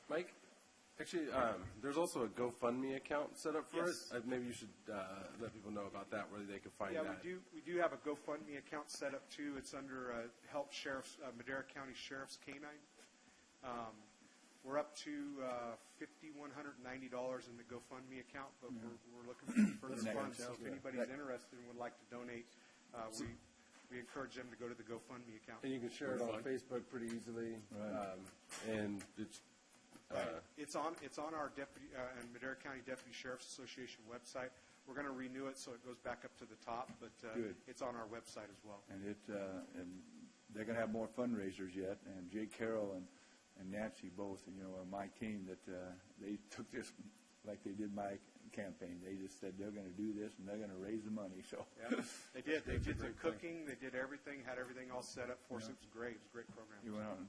Mike, actually, there's also a GoFundMe account set up for Yes. it. Maybe you should let people know about that, where they can find Yeah, that. we do have a GoFundMe account set up too. It's under Help Sheriff's, Madera County Sheriff's Canine. We're up to $5,190 in the GoFundMe account, but we're looking for further funds. So if anybody's interested and would like to donate, we encourage them to go to the GoFundMe account. And you can share it on Facebook pretty easily. And it's It's on our deputy and Madera County Deputy Sheriff's Association website. We're going to renew it so it goes back up to the top, but it's on our website as well. And and they're going to have more fundraisers yet. And Jay Carroll and Nancy both, are my team that they took this like they did my campaign. They just said they're going to do this and they're going to raise the money. So yeah, they did. They did the cooking. They did everything. Had everything all set up for us. It was great. It was a great program. you went out and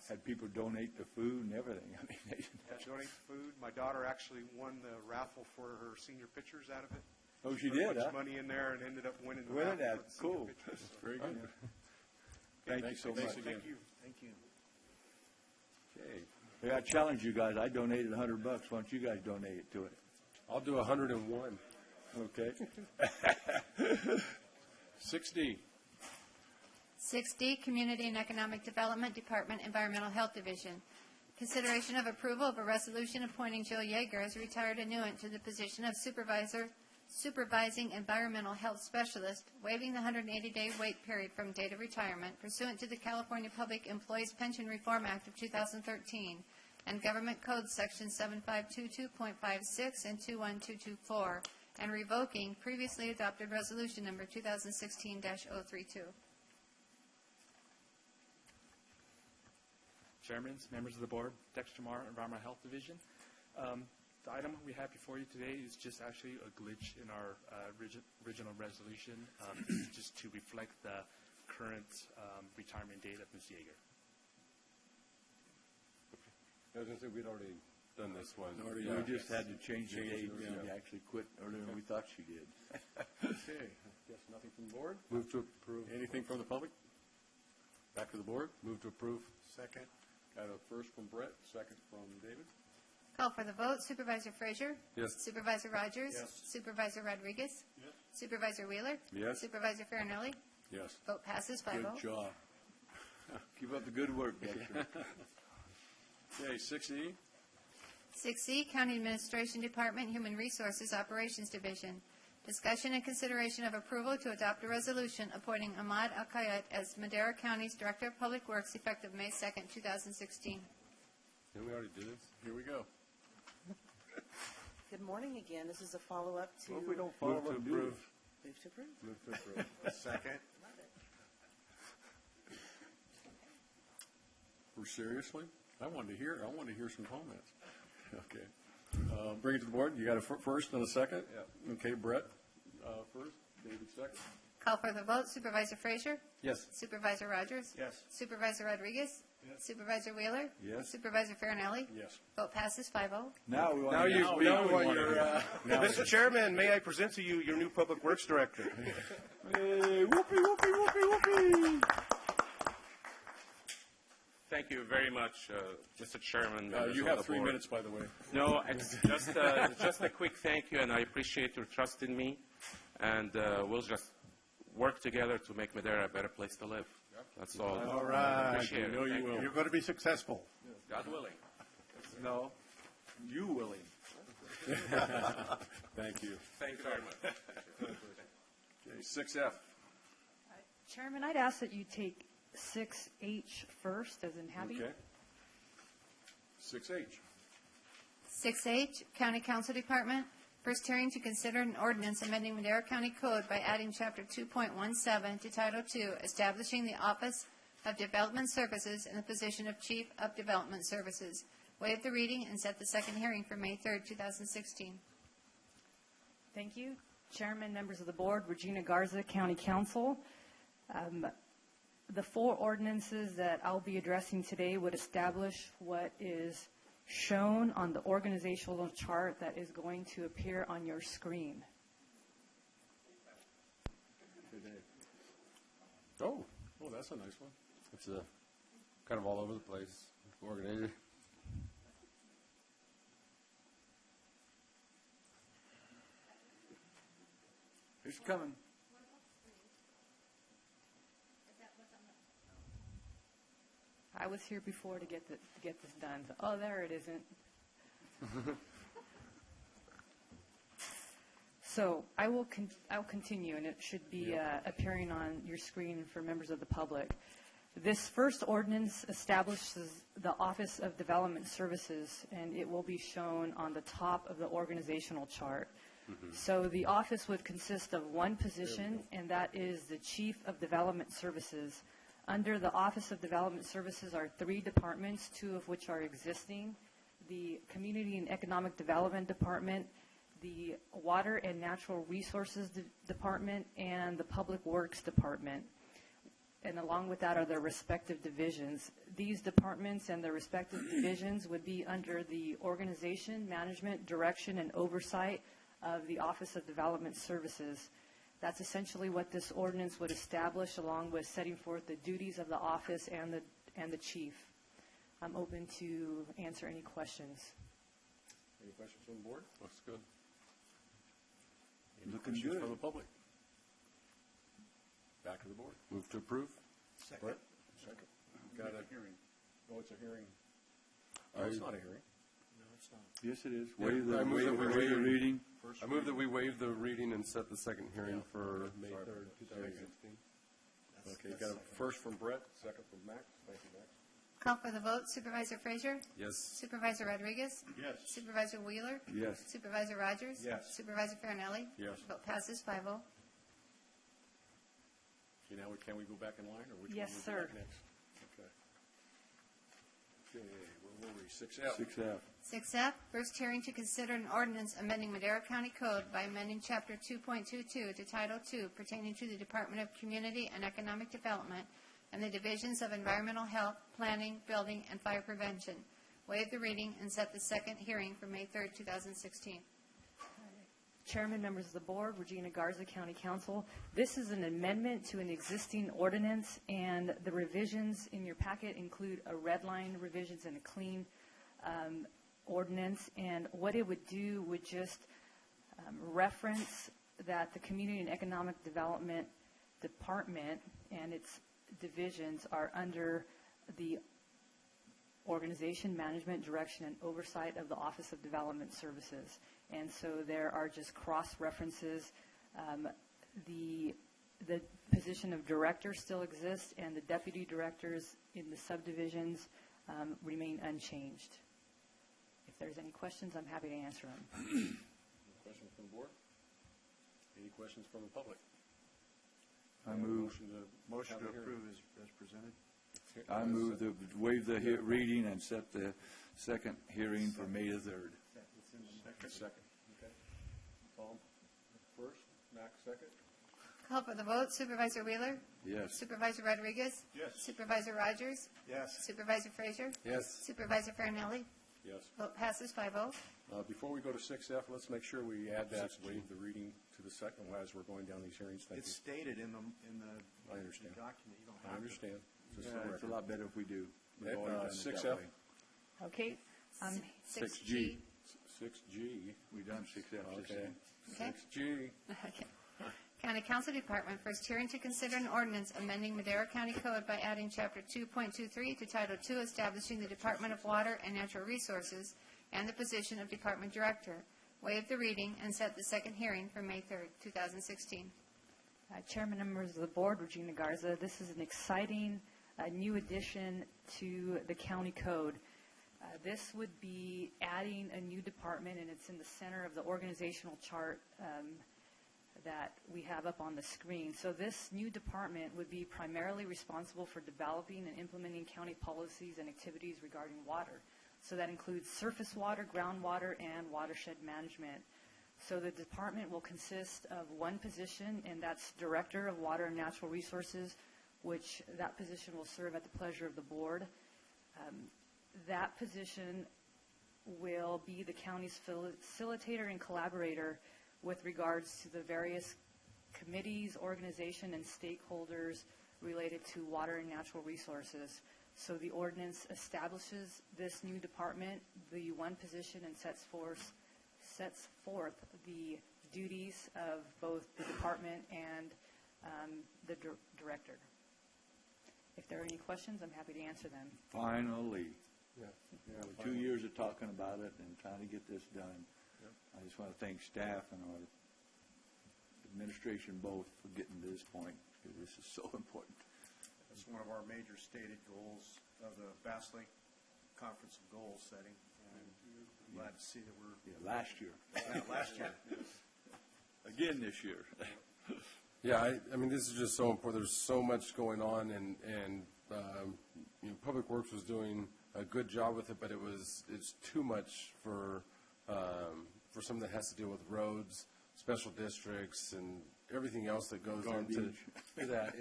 had people donate the food and everything. I mean, Donate food. My daughter actually won the raffle for her senior pictures out of it. Oh, she Put did, much huh? money in there and ended up winning the Winning raffle. that. for the senior Cool. pictures. So, Very good. Thank you so much. Thank you. Thank you. okay. Yeah, I challenge you guys. I donated $100. Why don't you guys donate it to it? I'll do 101. Okay. 6D. 6D, Community and Economic Development Department, Environmental Health Division. Consideration of approval of a resolution appointing Jill Yeager as a retired annuitant to the position of Supervising Environmental Health Specialist, waiving the 180-day wait period from date of retirement pursuant to the California Public Employees Pension Reform Act of 2013 and Government Code Section 7522.56 and 21224, and revoking previously adopted resolution number 2016-032. Chairman, members of the board, Dexter Marr, Environmental Health Division. The item we have before you today is just actually a glitch in our original resolution, just to reflect the current retirement date of Ms. Yeager. I was going to say we'd already done this one. We just had to change the date. She actually quit earlier than we thought she did. Okay. Guess nothing from the board? Move to approve. Anything from the public? Back to the board? Move to approve. Second. Got a first from Brett, second from David. Call for the vote. Supervisor Frazier? Yes. Supervisor Rogers? Yes. Supervisor Rodriguez? Yes. Supervisor Wheeler? Yes. Supervisor Farinelli? Yes. Vote passes 5-0. Good job. Keep up the good work, Dexter. Okay, 6E. 6E, County Administration Department, Human Resources Operations Division. Discussion and consideration of approval to adopt a resolution appointing Ahmad Al-Kayat as Madera County's Director of Public Works effective May 2nd, 2016. Didn't we already do this? Here we go. Good morning again. This is a follow-up to... What if we don't follow Move to up, do approve. Move to approve. Move to approve. Second. For seriously? I wanted to hear some comments. Okay. Bring it to the board. You got a first and a second? Yeah. Okay, Brett first, David second. Call for the vote. Supervisor Frazier? Yes. Supervisor Rogers? Yes. Supervisor Rodriguez? Yes. Supervisor Wheeler? Yes. Supervisor Farinelli? Yes. Vote passes 5-0. Now we want Now to... you want wanna your... Mr. Chairman, may I present to you your new Public Works Director? Hey, whoopee, whoopee, whoopee, whoopee. Thank you very much, Mr. Chairman. members You of have the 3 board. minutes, by the way. No, it's just a quick thank you, and I appreciate your trust in me. And we'll just work together to make Madera a better place to live. That's all. All right. Appreciate it. know you Thank will. You're going to be successful. God willing. No, you willing. Thank you. Thank you very much. Okay, 6F. Chairman, I'd ask that you take 6H first, as in happy. Okay. 6H. 6H, County Council Department. First hearing to consider an ordinance amending Madera County Code by adding Chapter 2.17 to Title II, establishing the Office of Development Services in the position of Chief of Development Services. Waive the reading and set the second hearing for May 3rd, 2016. Thank you. Chairman, members of the board, Regina Garza, County Council. The 4 ordinances that I'll be addressing today would establish what is shown on the organizational chart that is going to appear on your screen. Oh, that's a nice one. It's kind of all over the place. Organized. It's coming. I was here before to get this done. So, oh, there it isn't. So I'll continue, and it should be appearing on your screen for members of the public. This first ordinance establishes the Office of Development Services, and it will be shown on the top of the organizational chart. So the office would consist of one position, and that is the Chief of Development Services. Under the Office of Development Services are 3 departments, 2 of which are existing: the Community and Economic Development Department, the Water and Natural Resources Department, and the Public Works Department. And along with that are their respective divisions. These departments and their respective divisions would be under the organization, management, direction, and oversight of the Office of Development Services. That's essentially what this ordinance would establish, along with setting forth the duties of the office and the chief. I'm open to answer any questions. Any questions from the board? Looks good. Any Looking questions good. from the public? Back to the board. Move to approve. Second. Second. Got a hearing. Oh, it's a hearing. Are No, it's you- not a hearing. No, it's not. Yes, it is. Yeah, Waive the I move that we waive- reading. I move that we waive the reading and set the second hearing for May Sorry. 3rd, 2016. Okay, got a first from Brett, second from Max. Thank you, Max. Call for the vote. Supervisor Frazier? Yes. Supervisor Rodriguez? Yes. Supervisor Wheeler? Yes. Supervisor Rogers? Yes. Supervisor Farinelli? Yes. Vote passes 5-0. Okay, now can we go back in line, or which one? Yes, we go sir. back next? Okay. Okay, where were we? 6F. 6F. 6F, first hearing to consider an ordinance amending Madera County Code by amending Chapter 2.22 to Title II pertaining to the Department of Community and Economic Development and the Divisions of Environmental Health, Planning, Building, and Fire Prevention. Waive the reading and set the second hearing for May 3rd, 2016. Chairman, members of the board, Regina Garza, County Council. This is an amendment to an existing ordinance, and the revisions in your packet include a red line revisions and a clean ordinance. And what it would do would just reference that the Community and Economic Development Department and its divisions are under the organization, management, direction, and oversight of the Office of Development Services. And so there are just cross-references. The position of director still exists, and the deputy directors in the subdivisions remain unchanged. If there's any questions, I'm happy to answer them. Any questions from the board? Any questions from the public? I move, Motion have to a hearing. approve as presented. I move to waive the reading and set the second hearing for May the 3rd. Second. Okay. Tom, first. Max, second. Call for the vote. Supervisor Wheeler? Yes. Supervisor Rodriguez? Yes. Supervisor Rogers? Yes. Supervisor Frazier? Yes. Supervisor Farinelli? Yes. Vote passes 5-0. Before we go to 6F, let's make sure we add that, waive the reading to the second as we're going down these hearings. Thank It's you. stated in the I understand. document. You don't I have to. understand. Just Yeah, for the it's a record. lot better if we do. We've Okay, always done it 6F. that way. Okay. 6G. 6G. We've done 6F. just Okay. saying. Okay. 6G. Okay. County Council Department, first hearing to consider an ordinance amending Madera County Code by adding Chapter 2.23 to Title II, establishing the Department of Water and Natural Resources and the position of Department Director. Waive the reading and set the second hearing for May 3rd, 2016. Chairman and members of the board, Regina Garza. This is an exciting new addition to the county code. This would be adding a new department, and it's in the center of the organizational chart that we have up on the screen. So this new department would be primarily responsible for developing and implementing county policies and activities regarding water. So that includes surface water, groundwater, and watershed management. So the department will consist of one position, and that's Director of Water and Natural Resources, which that position will serve at the pleasure of the board. That position will be the county's facilitator and collaborator with regards to the various committees, organization, and stakeholders related to water and natural resources. So the ordinance establishes this new department, the one position, and sets forth the duties of both the department and the director. If there are any questions, I'm happy to answer them. Finally. Yeah. We're 2 years of talking about it and trying to get this done. I just want to thank staff and our administration both for getting to this point, because this is so important. That's one of our major stated goals of the Bass Lake Conference of Goal setting, and I'm glad to see that we're. Yeah, last year. Last year. Again this year. Yeah, I mean, this is just so important. There's so much going on, and Public Works was doing a good job with it, but it's too much for something that has to deal with roads, special districts, and everything else that goes into that.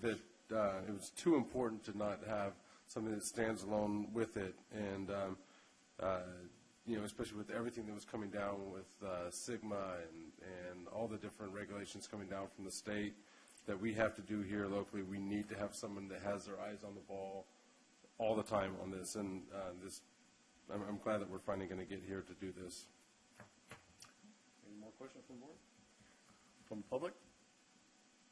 It was too important to not have something that stands alone with it, and especially with everything that was coming down with Sigma and all the different regulations coming down from the state that we have to do here locally. We need to have someone that has their eyes on the ball all the time on this, and I'm glad that we're finally going to get here to do this. Any more questions from the board? From the public?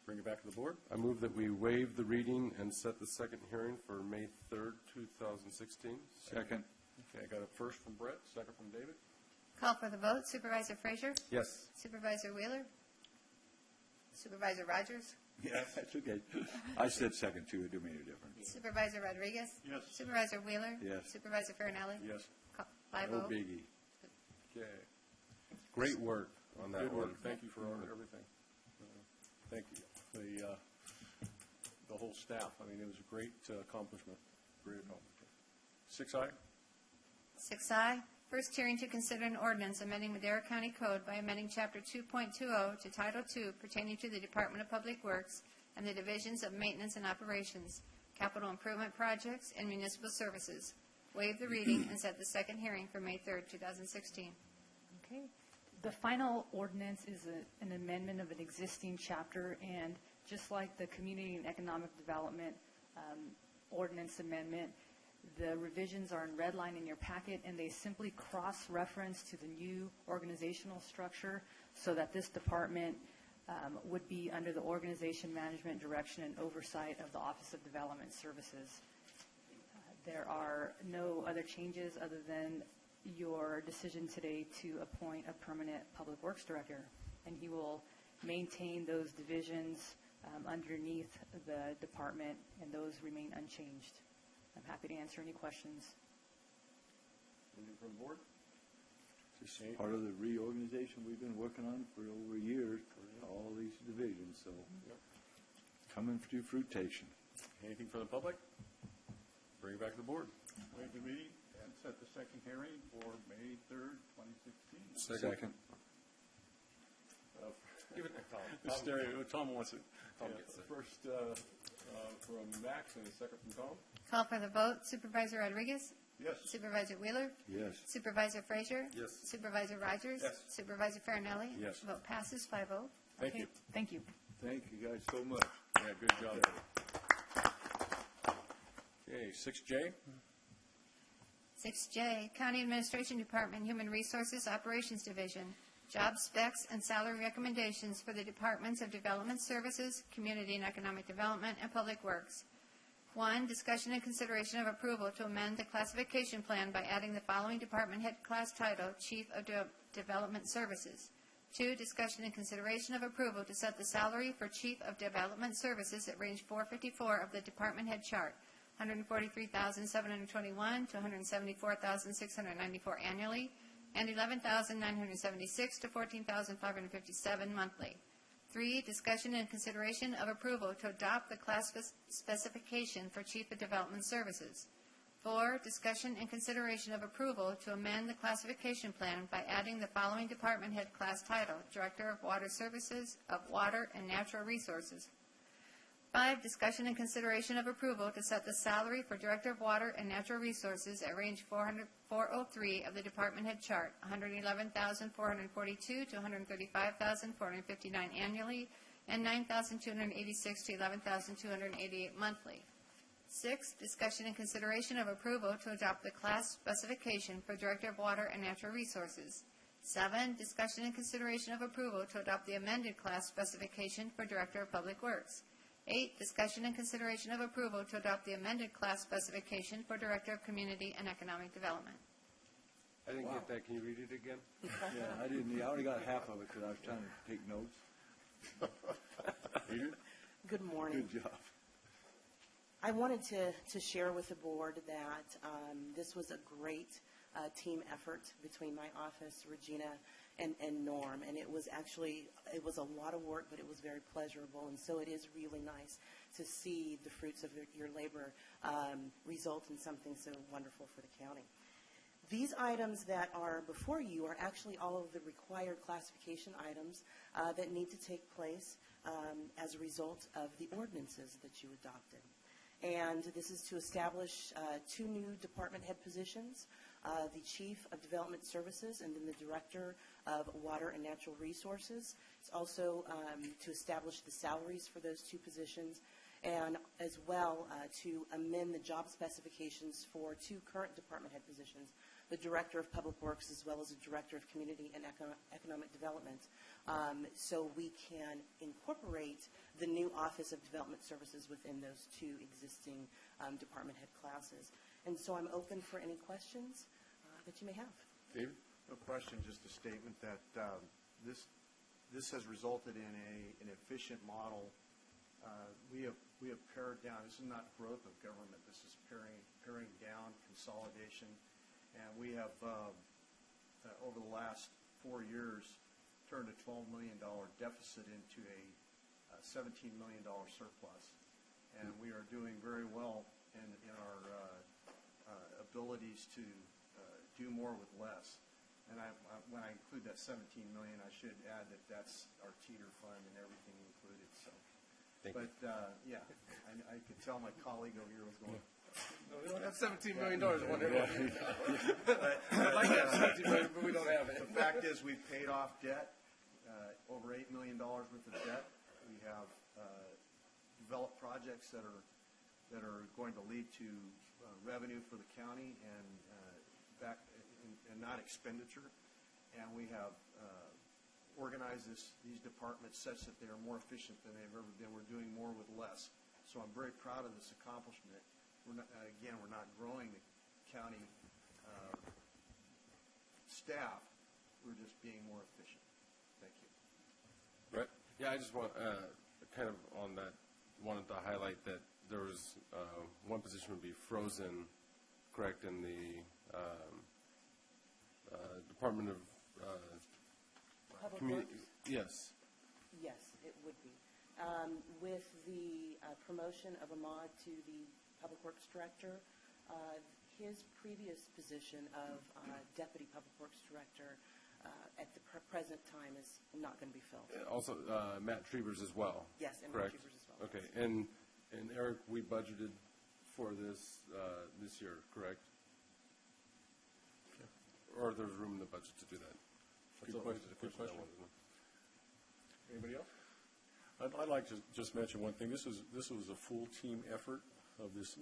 Bring it back to the board. I move that we waive the reading and set the second hearing for May 3rd, 2016. Second. Okay, I got a first from Brett, second from David. Call for the vote. Supervisor Frazier? Yes. Supervisor Wheeler? Supervisor Rogers? Yeah, that's okay. I said second, too. It didn't make a difference. Supervisor Rodriguez? Yes. Supervisor Wheeler? Yes. Supervisor Farinelli? Yes. 5-0. No biggie. Okay. Great work on that Good one. work. Thank you for everything. Thank you. The whole staff. I mean, it was a great accomplishment. Great accomplishment. 6I? 6I, first hearing to consider an ordinance amending Madera County Code by amending Chapter 2.20 to Title II pertaining to the Department of Public Works and the divisions of maintenance and operations, capital improvement projects, and municipal services. Waive the reading and set the second hearing for May 3rd, 2016. Okay. The final ordinance is an amendment of an existing chapter, and just like the Community and Economic Development ordinance amendment, the revisions are in red line in your packet, and they simply cross-reference to the new organizational structure so that this department would be under the organization, management, direction, and oversight of the Office of Development Services. There are no other changes other than your decision today to appoint a permanent Public Works Director, and he will maintain those divisions underneath the department, and those remain unchanged. I'm happy to answer any questions. Anything from the board? Just part of the reorganization we've been working on for over years for all these divisions, so coming to fruition. Anything from the public? Bring it back to the board. Waive the reading and set the second hearing for May 3rd, 2016. Second. Give it to Tom. Tom wants it. Tom gets it. First from Max and a second from Tom. Call for the vote. Supervisor Rodriguez? Yes. Supervisor Wheeler? Yes. Supervisor Frazier? Yes. Supervisor Rogers? Yes. Supervisor Farinelli? Yes. Vote passes 5-0. Thank Okay, you. Thank you. Thank you guys so much. Yeah, good job. Okay, 6J. 6J, County Administration Department, Human Resources Operations Division, job specs and salary recommendations for the Departments of Development Services, Community and Economic Development, and Public Works. 1, discussion and consideration of approval to amend the classification plan by adding the following department head class title, Chief of Development Services. 2, discussion and consideration of approval to set the salary for Chief of Development Services at range 454 of the department head chart, $143,721 to $174,694 annually, and $11,976 to $14,557 monthly. 3, discussion and consideration of approval to adopt the class specification for Chief of Development Services. 4, discussion and consideration of approval to amend the classification plan by adding the following department head class title, Director of Water Services of Water and Natural Resources. 5, discussion and consideration of approval to set the salary for Director of Water and Natural Resources at range 403 of the department head chart, $111,442 to $135,459 annually, and $9,286 to $11,288 monthly. 6, discussion and consideration of approval to adopt the class specification for Director of Water and Natural Resources. 7, discussion and consideration of approval to adopt the amended class specification for Director of Public Works. 8, discussion and consideration of approval to adopt the amended class specification for Director of Community and Economic Development. I didn't get that. Can you read it again? Yeah, I didn't, I only got half of it because I was trying to take notes. Good morning. Good job. I wanted to share with the board that this was a great team effort between my office, Regina, and Norm. And it was a lot of work, but it was very pleasurable. And so it is really nice to see the fruits of your labor result in something so wonderful for the county. These items that are before you are actually all of the required classification items that need to take place as a result of the ordinances that you adopted. And this is to establish 2 new department head positions, the Chief of Development Services and then the Director of Water and Natural Resources. It's also to establish the salaries for those 2 positions, and as well to amend the job specifications for 2 current department head positions, the Director of Public Works as well as the Director of Community and Economic Development, so we can incorporate the new Office of Development Services within those 2 existing department head classes. And so I'm open for any questions that you may have. David? No question, just a statement that this has resulted in an efficient model. We have pared down. This is not growth of government. This is paring down, consolidation. And we have, over the last 4 years, turned a $12 million deficit into a $17 million surplus. And we are doing very well in our abilities to do more with less. And when I include that $17 million, I should add that that's our teeter fund and everything included. So, yeah, I could tell my colleague over here was going. No, we don't have $17 million in one area. I'd like to have $17 million, but we don't have it. The fact is, we've paid off debt, over $8 million worth of debt. We have developed projects that are going to lead to revenue for the county and not expenditure. And we have organized these departments such that they are more efficient than they've ever been. We're doing more with less. So I'm very proud of this accomplishment. We're not growing the county staff. We're just being more efficient. Thank you. Brett? Yeah, I just want kind of on that, wanted to highlight that there was one position would be frozen, correct, in the Department of Public Works? Yes. Yes, it would be. With the promotion of Ahmad to the Public Works Director, his previous position of Deputy Public Works Director at the present time is not going to be filled. Also, Matt Trebers as well. Yes, and correct? Matt Trebers as well. Okay, and Eric, we budgeted for this this year, correct? Or there's room in the budget to do that? Good question. Anybody else? I'd like to just mention one thing. This was a full team effort of this,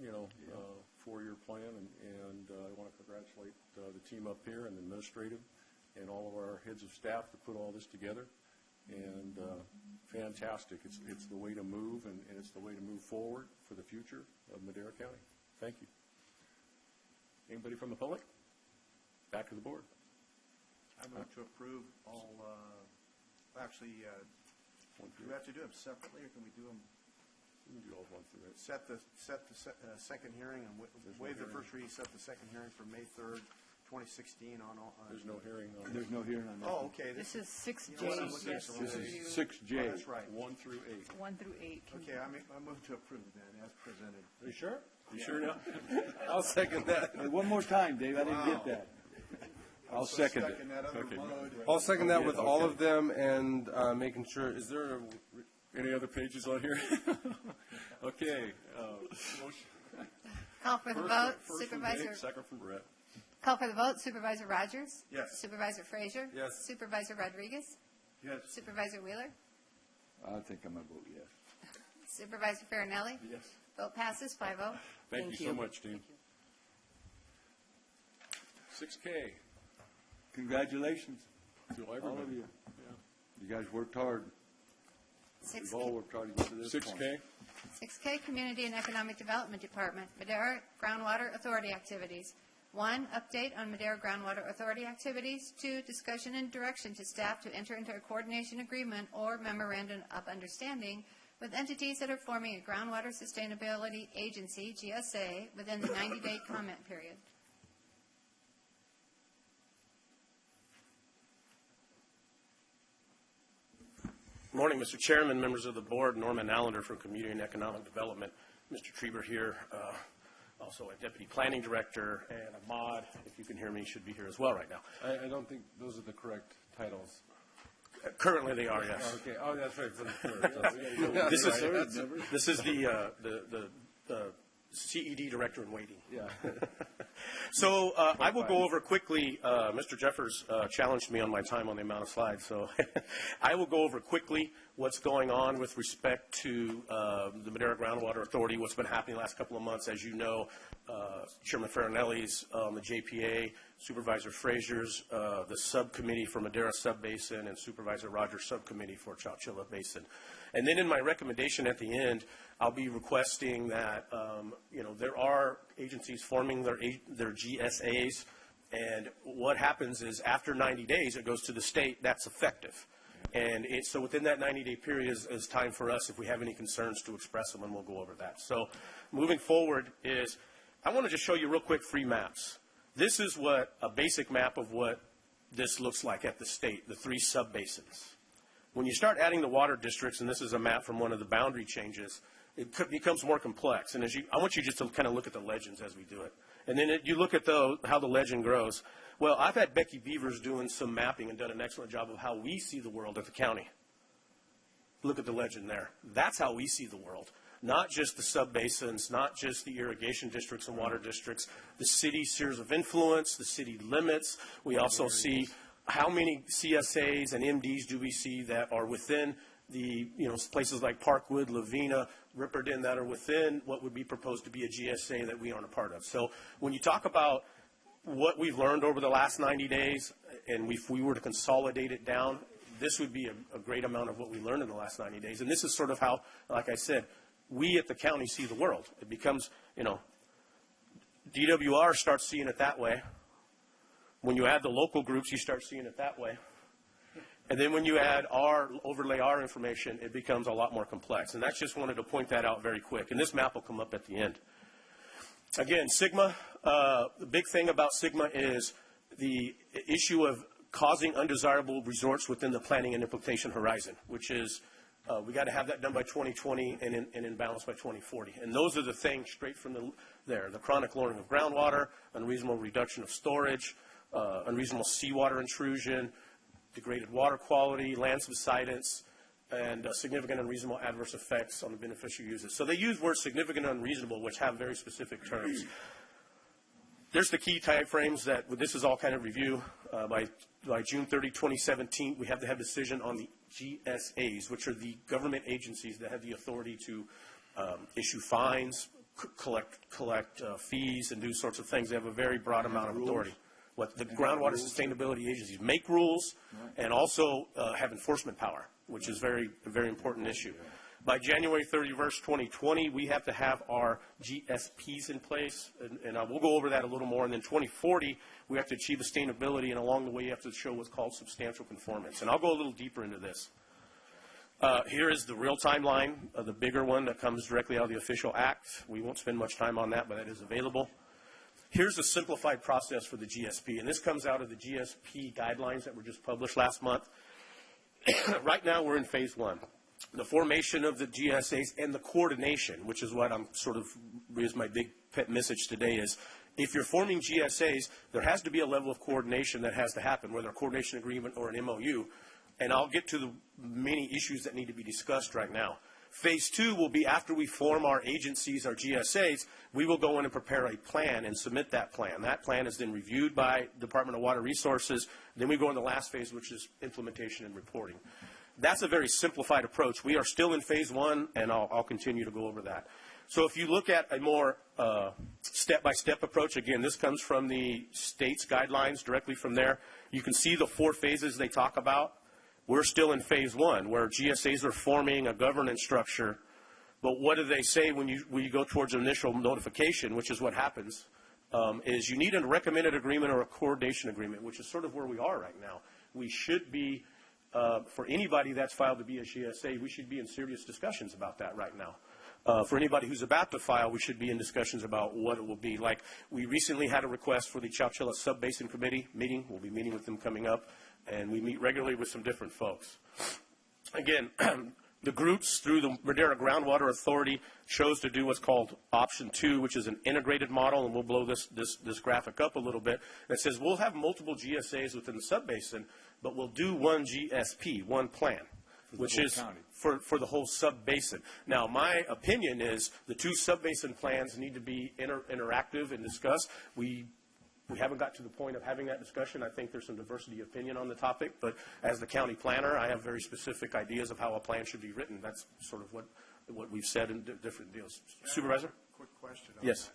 4-year plan, and I want to congratulate the team up here and the administrative and all of our heads of staff to put all this together. And fantastic. It's the way to move, and it's the way to move forward for the future of Madera County. Thank you. Anybody from the public? Back to the board. I move to approve all, actually, do we have to do them separately, or can we do them? We can do all one through it. Set the second hearing and waive the first reading, set the second hearing for May 3rd, 2016 on. There's no hearing on There's no hearing on that. Oh, okay. This is 6J. This is 6J. Oh, that's right. 1 through 8. 1 through 8. Okay, I move to approve then, as presented. Are you sure? You sure now? I'll second that. Hey, one more time, Dave, I didn't get that. I'll second it. That other Okay. load. I'll second that with all of them and making sure, is there Any other pages on here? Okay. Motion. Call for the vote. First from Supervisor. Dave, second from Brett. Call for the vote. Supervisor Rogers? Yes. Supervisor Frazier? Yes. Supervisor Rodriguez? Yes. Supervisor Wheeler? I think I'm going to vote yes. Supervisor Farinelli? Yes. Vote passes 5-0. Thank you so much, Dean. 6K. Congratulations. To All everybody. of you. You guys worked hard. We've 6K. all worked hard to get to this point. 6K? 6K Community and Economic Development Department, Madera Groundwater Authority activities. 1, update on Madera Groundwater Authority activities. 2, discussion and direction to staff to enter into a coordination agreement or memorandum of understanding with entities that are forming a groundwater sustainability agency, GSA, within the 90-day comment period. Good morning, Mr. Chairman, members of the board. Norman Allender from Community and Economic Development. Mr. Trieber here, also a Deputy Planning Director, and Ahmad, if you can hear me, should be here as well right now. I don't think those are the correct titles. Currently they are, yes. Okay, oh, that's right, for the third. This is the CED Director in waiting. Yeah. So I will go over quickly, Mr. Jeffers challenged me on my time on the amount of slides, so I will go over quickly what's going on with respect to the Madera Groundwater Authority, what's been happening the last couple of months. As you know, Chairman Farinelli's on the JPA, Supervisor Frazier's the subcommittee for Madera Subbasin, and Supervisor Rogers' subcommittee for Chowchilla Basin. And then in my recommendation at the end, I'll be requesting that, there are agencies forming their GSAs, and what happens is after 90 days, it goes to the state, that's effective. And so within that 90-day period is time for us, if we have any concerns, to express them, and we'll go over that. So moving forward is, I want to just show you real quick 3 maps. This is a basic map of what this looks like at the state, the 3 subbasins. When you start adding the water districts, and this is a map from one of the boundary changes, it becomes more complex. And I want you just to kind of look at the legends as we do it. And then you look at how the legend grows. Well, I've had Becky Beavers doing some mapping and done an excellent job of how we see the world at the county. Look at the legend there. That's how we see the world. Not just the subbasins, not just the irrigation districts and water districts, the city spheres of influence, the city limits. We also see how many CSAs and MDs do we see that are within the, places like Parkwood, Lavina, Ripperton, that are within what would be proposed to be a GSA that we aren't a part of. So when you talk about what we've learned over the last 90 days, and if we were to consolidate it down, this would be a great amount of what we learned in the last 90 days. And this is sort of how, like I said, we at the county see the world. It becomes, DWR starts seeing it that way. When you add the local groups, you start seeing it that way. And then when you overlay our information, it becomes a lot more complex. And I just wanted to point that out very quick. And this map will come up at the end. Again, Sigma, the big thing about Sigma is the issue of causing undesirable resorts within the planning and implementation horizon, which is we got to have that done by 2020 and in balance by 2040. And those are the things straight from there. The chronic lowering of groundwater, unreasonable reduction of storage, unreasonable seawater intrusion, degraded water quality, land subsidence, and significant unreasonable adverse effects on the beneficial uses. So they use words significant and unreasonable, which have very specific terms. There's the key timeframes that this is all kind of review. By June 30, 2017, we have to have a decision on the GSAs, which are the government agencies that have the authority to issue fines, collect fees, and do sorts of things. They have a very broad amount of authority. What the groundwater sustainability agencies make rules and also have enforcement power, which is a very important issue. By January 31st, 2020, we have to have our GSPs in place, and we'll go over that a little more. And then 2040, we have to achieve sustainability, and along the way, you have to show what's called substantial conformance. And I'll go a little deeper into this. Here is the real timeline, the bigger one that comes directly out of the official act. We won't spend much time on that, but that is available. Here's the simplified process for the GSP, and this comes out of the GSP guidelines that were just published last month. Right now, we're in phase 1. The formation of the GSAs and the coordination, which is what is my big pet message today, is if you're forming GSAs, there has to be a level of coordination that has to happen, whether a coordination agreement or an MOU. And I'll get to the many issues that need to be discussed right now. Phase 2 will be after we form our agencies, our GSAs, we will go in and prepare a plan and submit that plan. That plan is then reviewed by Department of Water Resources. Then we go in the last phase, which is implementation and reporting. That's a very simplified approach. We are still in phase 1, and I'll continue to go over that. So if you look at a more step-by-step approach. Again, this comes from the state's guidelines directly from there. You can see the 4 phases they talk about. We're still in phase 1, where GSAs are forming a governance structure. But what do they say when you go towards initial notification, which is what happens, is you need a recommended agreement or a coordination agreement, which is sort of where we are right now. We should be, for anybody that's filed to be a GSA, we should be in serious discussions about that right now. For anybody who's about to file, we should be in discussions about what it will be. Like, we recently had a request for the Chowchilla Sub-Basin Committee meeting. We'll be meeting with them coming up, and we meet regularly with some different folks. Again, the groups through the Madera Groundwater Authority chose to do what's called option 2, which is an integrated model, and we'll blow this graphic up a little bit. That says we'll have multiple GSAs within the sub-basin, but we'll do one GSP, one plan, which is for the whole sub-basin. Now, my opinion is the 2 sub-basin plans need to be interactive and discussed. We haven't got to the point of having that discussion. I think there's some diversity of opinion on the topic, but as the county planner, I have very specific ideas of how a plan should be written. That's sort of what we've said in different deals. Supervisor? Quick question. Yes.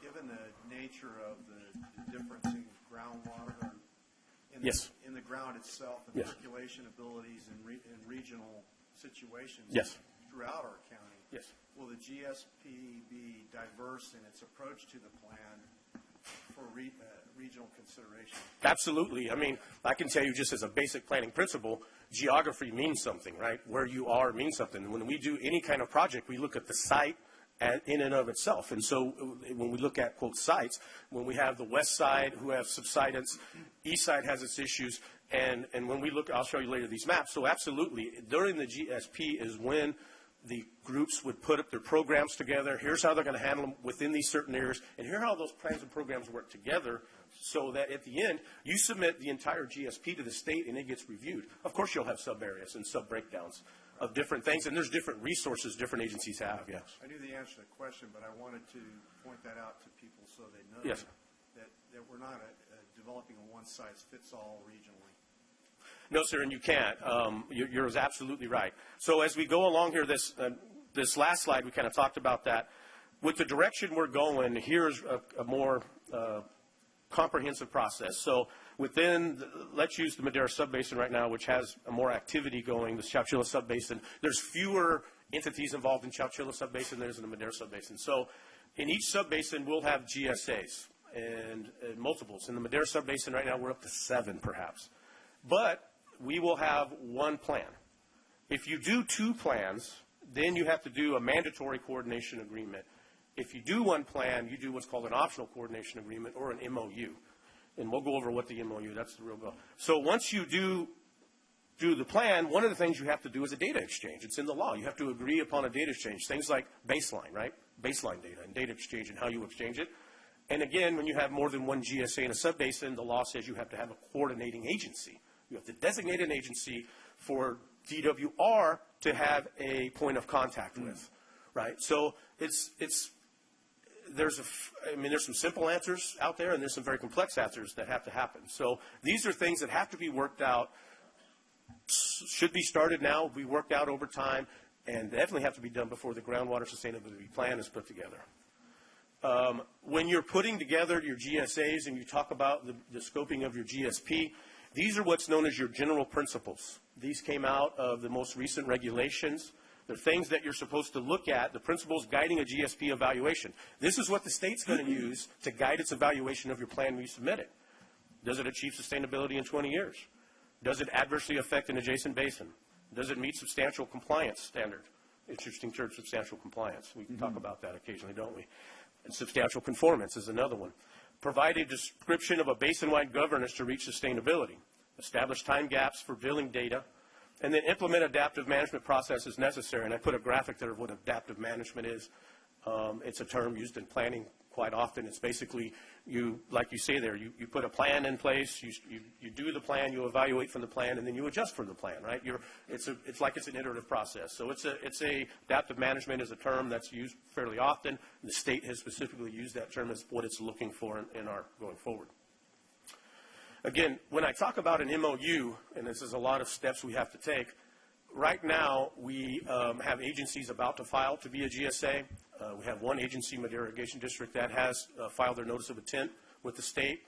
Given the nature of the difference in groundwater in the ground itself and circulation abilities in regional situations throughout our county, will the GSP be diverse in its approach to the plan for regional consideration? Absolutely. I mean, I can tell you just as a basic planning principle, geography means something, right? Where you are means something. When we do any kind of project, we look at the site in and of itself. And so when we look at, quote, sites, when we have the west side who have subsidence, east side has its issues, and when we look, I'll show you later these maps. So absolutely, during the GSP is when the groups would put up their programs together. Here's how they're going to handle them within these certain areas, and here's how those plans and programs work together so that at the end, you submit the entire GSP to the state and it gets reviewed. Of course, you'll have sub-areas and sub-breakdowns of different things, and there's different resources different agencies have, yes. I knew the answer to the question, but I wanted to point that out to people so they know that we're not developing a one-size-fits-all regionally. No, sir, and you can't. You're absolutely right. So as we go along here, this last slide, we kind of talked about that. With the direction we're going, here's a more comprehensive process. So let's use the Madera Subbasin right now, which has a more activity going, the Chowchilla Subbasin. There's fewer entities involved in Chowchilla Subbasin than there is in the Madera Subbasin. So in each subbasin, we'll have GSAs and multiples. In the Madera Subbasin right now, we're up to 7 perhaps. But we will have one plan. If you do 2 plans, then you have to do a mandatory coordination agreement. If you do one plan, you do what's called an optional coordination agreement or an MOU. And we'll go over what the MOU, that's the real goal. So once you do the plan, one of the things you have to do is a data exchange. It's in the law. You have to agree upon a data exchange. Things like baseline, right? Baseline data and data exchange and how you exchange it. And again, when you have more than one GSA in a subbasin, the law says you have to have a coordinating agency. You have to designate an agency for DWR to have a point of contact with, right? So there's some simple answers out there, and there's some very complex answers that have to happen. So these are things that have to be worked out, should be started now, be worked out over time, and definitely have to be done before the groundwater sustainability plan is put together. When you're putting together your GSAs and you talk about the scoping of your GSP, these are what's known as your general principles. These came out of the most recent regulations. They're things that you're supposed to look at, the principles guiding a GSP evaluation. This is what the state's going to use to guide its evaluation of your plan when you submit it. Does it achieve sustainability in 20 years? Does it adversely affect an adjacent basin? Does it meet substantial compliance standard? Interesting term, substantial compliance. We can talk about that occasionally, don't we? And substantial conformance is another one. Provide a description of a basin-wide governance to reach sustainability. Establish time gaps for billing data. And then implement adaptive management processes necessary. And I put a graphic there of what adaptive management is. It's a term used in planning quite often. It's basically, like you say there, you put a plan in place, you do the plan, you evaluate from the plan, and then you adjust from the plan, right? It's like it's an iterative process. So adaptive management is a term that's used fairly often. The state has specifically used that term as what it's looking for in our going forward. Again, when I talk about an MOU, and this is a lot of steps we have to take, right now we have agencies about to file to be a GSA. We have one agency, Madera Irrigation District, that has filed their notice of intent with the state.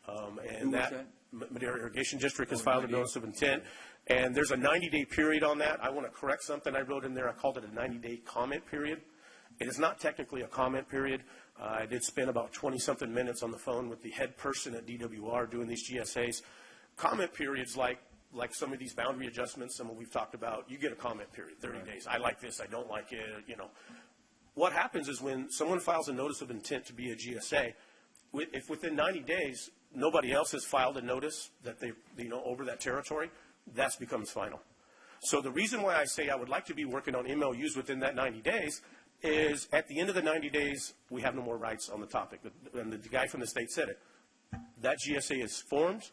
And that Madera Irrigation District has filed a notice of intent. And there's a 90-day period on that. I want to correct something I wrote in there. I called it a 90-day comment period. It is not technically a comment period. I did spend about 20-something minutes on the phone with the head person at DWR doing these GSAs. Comment periods like some of these boundary adjustments, some of we've talked about, you get a comment period, 30 days. I like this, I don't like it, you know. What happens is when someone files a notice of intent to be a GSA, if within 90 days nobody else has filed a notice that they, you know, over that territory, that becomes final. So the reason why I say I would like to be working on MOUs within that 90 days is at the end of the 90 days, we have no more rights on the topic. And the guy from the state said it. That GSA is formed.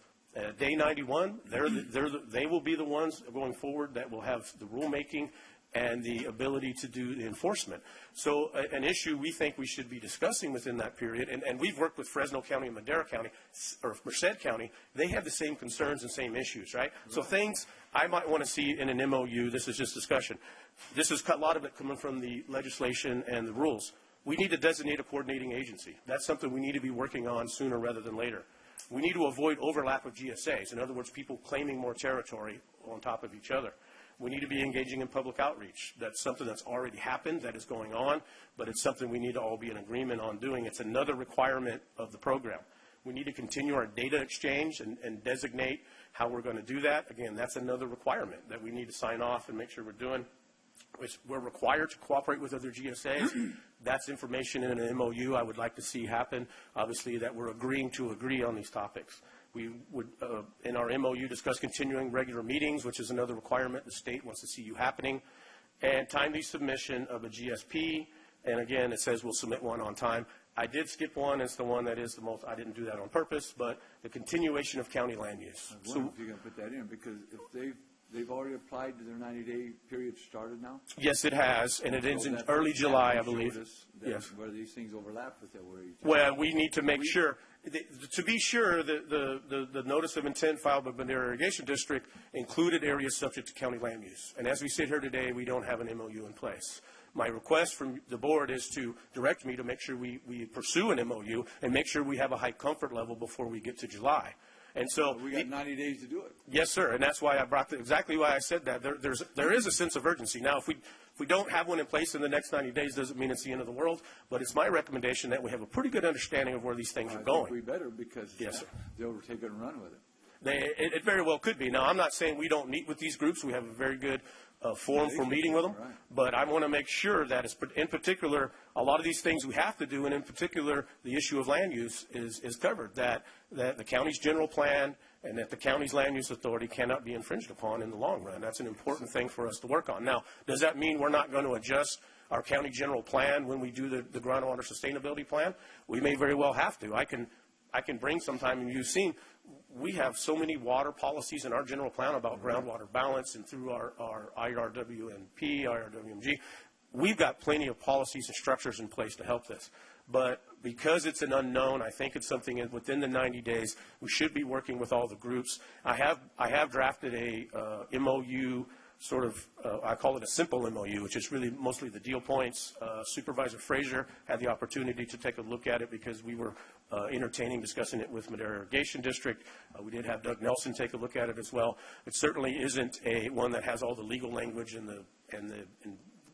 Day 91, they will be the ones going forward that will have the rulemaking and the ability to do the enforcement. So an issue we think we should be discussing within that period, and we've worked with Fresno County and Madera County, or Merced County, they have the same concerns and same issues, right? So things I might want to see in an MOU, this is just discussion. This is a lot of it coming from the legislation and the rules. We need to designate a coordinating agency. That's something we need to be working on sooner rather than later. We need to avoid overlap of GSAs. In other words, people claiming more territory on top of each other. We need to be engaging in public outreach. That's something that's already happened, that is going on, but it's something we need to all be in agreement on doing. It's another requirement of the program. We need to continue our data exchange and designate how we're going to do that. Again, that's another requirement that we need to sign off and make sure we're doing. We're required to cooperate with other GSAs. That's information in an MOU I would like to see happen, obviously, that we're agreeing to agree on these topics. We would, in our MOU, discuss continuing regular meetings, which is another requirement the state wants to see you happening, and timely submission of a GSP. And again, it says we'll submit one on time. I did skip one. It's the one that is the most, I didn't do that on purpose, but the continuation of county land use. I wonder if you're going to put that in, because if they've already applied to their 90-day period started now? Yes, it has, and it ends in early July, I believe. Yes. Where these things overlap with that. Well, we need to make sure, to be sure, the notice of intent filed by Madera Irrigation District included areas subject to county land use. And as we sit here today, we don't have an MOU in place. My request from the board is to direct me to make sure we pursue an MOU and make sure we have a high comfort level before we get to July. And so we got 90 days to do it. Yes, sir, and that's why I brought exactly why I said that. There is a sense of urgency. Now, if we don't have one in place in the next 90 days, doesn't mean it's the end of the world. But it's my recommendation that we have a pretty good understanding of where these things are going. I think we better, because they'll take it and run with it. It very well could be. Now, I'm not saying we don't meet with these groups. We have a very good forum for meeting with them. Right. But I want to make sure that, in particular, a lot of these things we have to do, and in particular, the issue of land use is covered, that the county's general plan and that the county's land use authority cannot be infringed upon in the long run. That's an important thing for us to work on. Now, does that mean we're not going to adjust our county general plan when we do the groundwater sustainability plan? We may very well have to. I can bring sometime, and you've seen, we have so many water policies in our general plan about groundwater balance and through our IRWNP, IRWMG. We've got plenty of policies and structures in place to help this. But because it's an unknown, I think it's something within the 90 days, we should be working with all the groups. I have drafted a MOU, sort of, I call it a simple MOU, which is really mostly the deal points. Supervisor Frazier had the opportunity to take a look at it because we were discussing it with Madera Irrigation District. We did have Doug Nelson take a look at it as well. It certainly isn't one that has all the legal language and the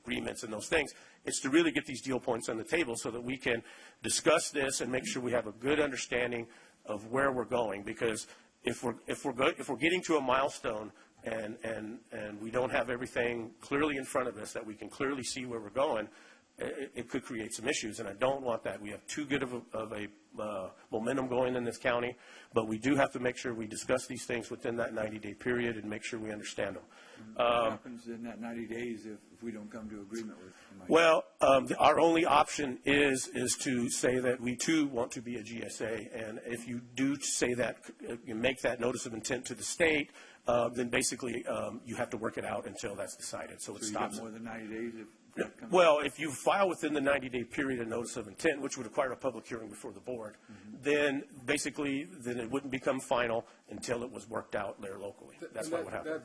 agreements and those things. It's to really get these deal points on the table so that we can discuss this and make sure we have a good understanding of where we're going. Because if we're getting to a milestone and we don't have everything clearly in front of us that we can clearly see where we're going, it could create some issues, and I don't want that. We have too good of a momentum going in this county, but we do have to make sure we discuss these things within that 90-day period and make sure we understand them. What happens in that 90 days if we don't come to agreement with them? Well, our only option is to say that we, too, want to be a GSA, and if you do say that, you make that notice of intent to the state, then basically you have to work it out until that's decided. So it stops. You got more than 90 days Well, if you file within the 90-day period of notice of intent, which would require a public hearing before the board, then basically, then it wouldn't become final until it was worked out there locally. That's what would happen.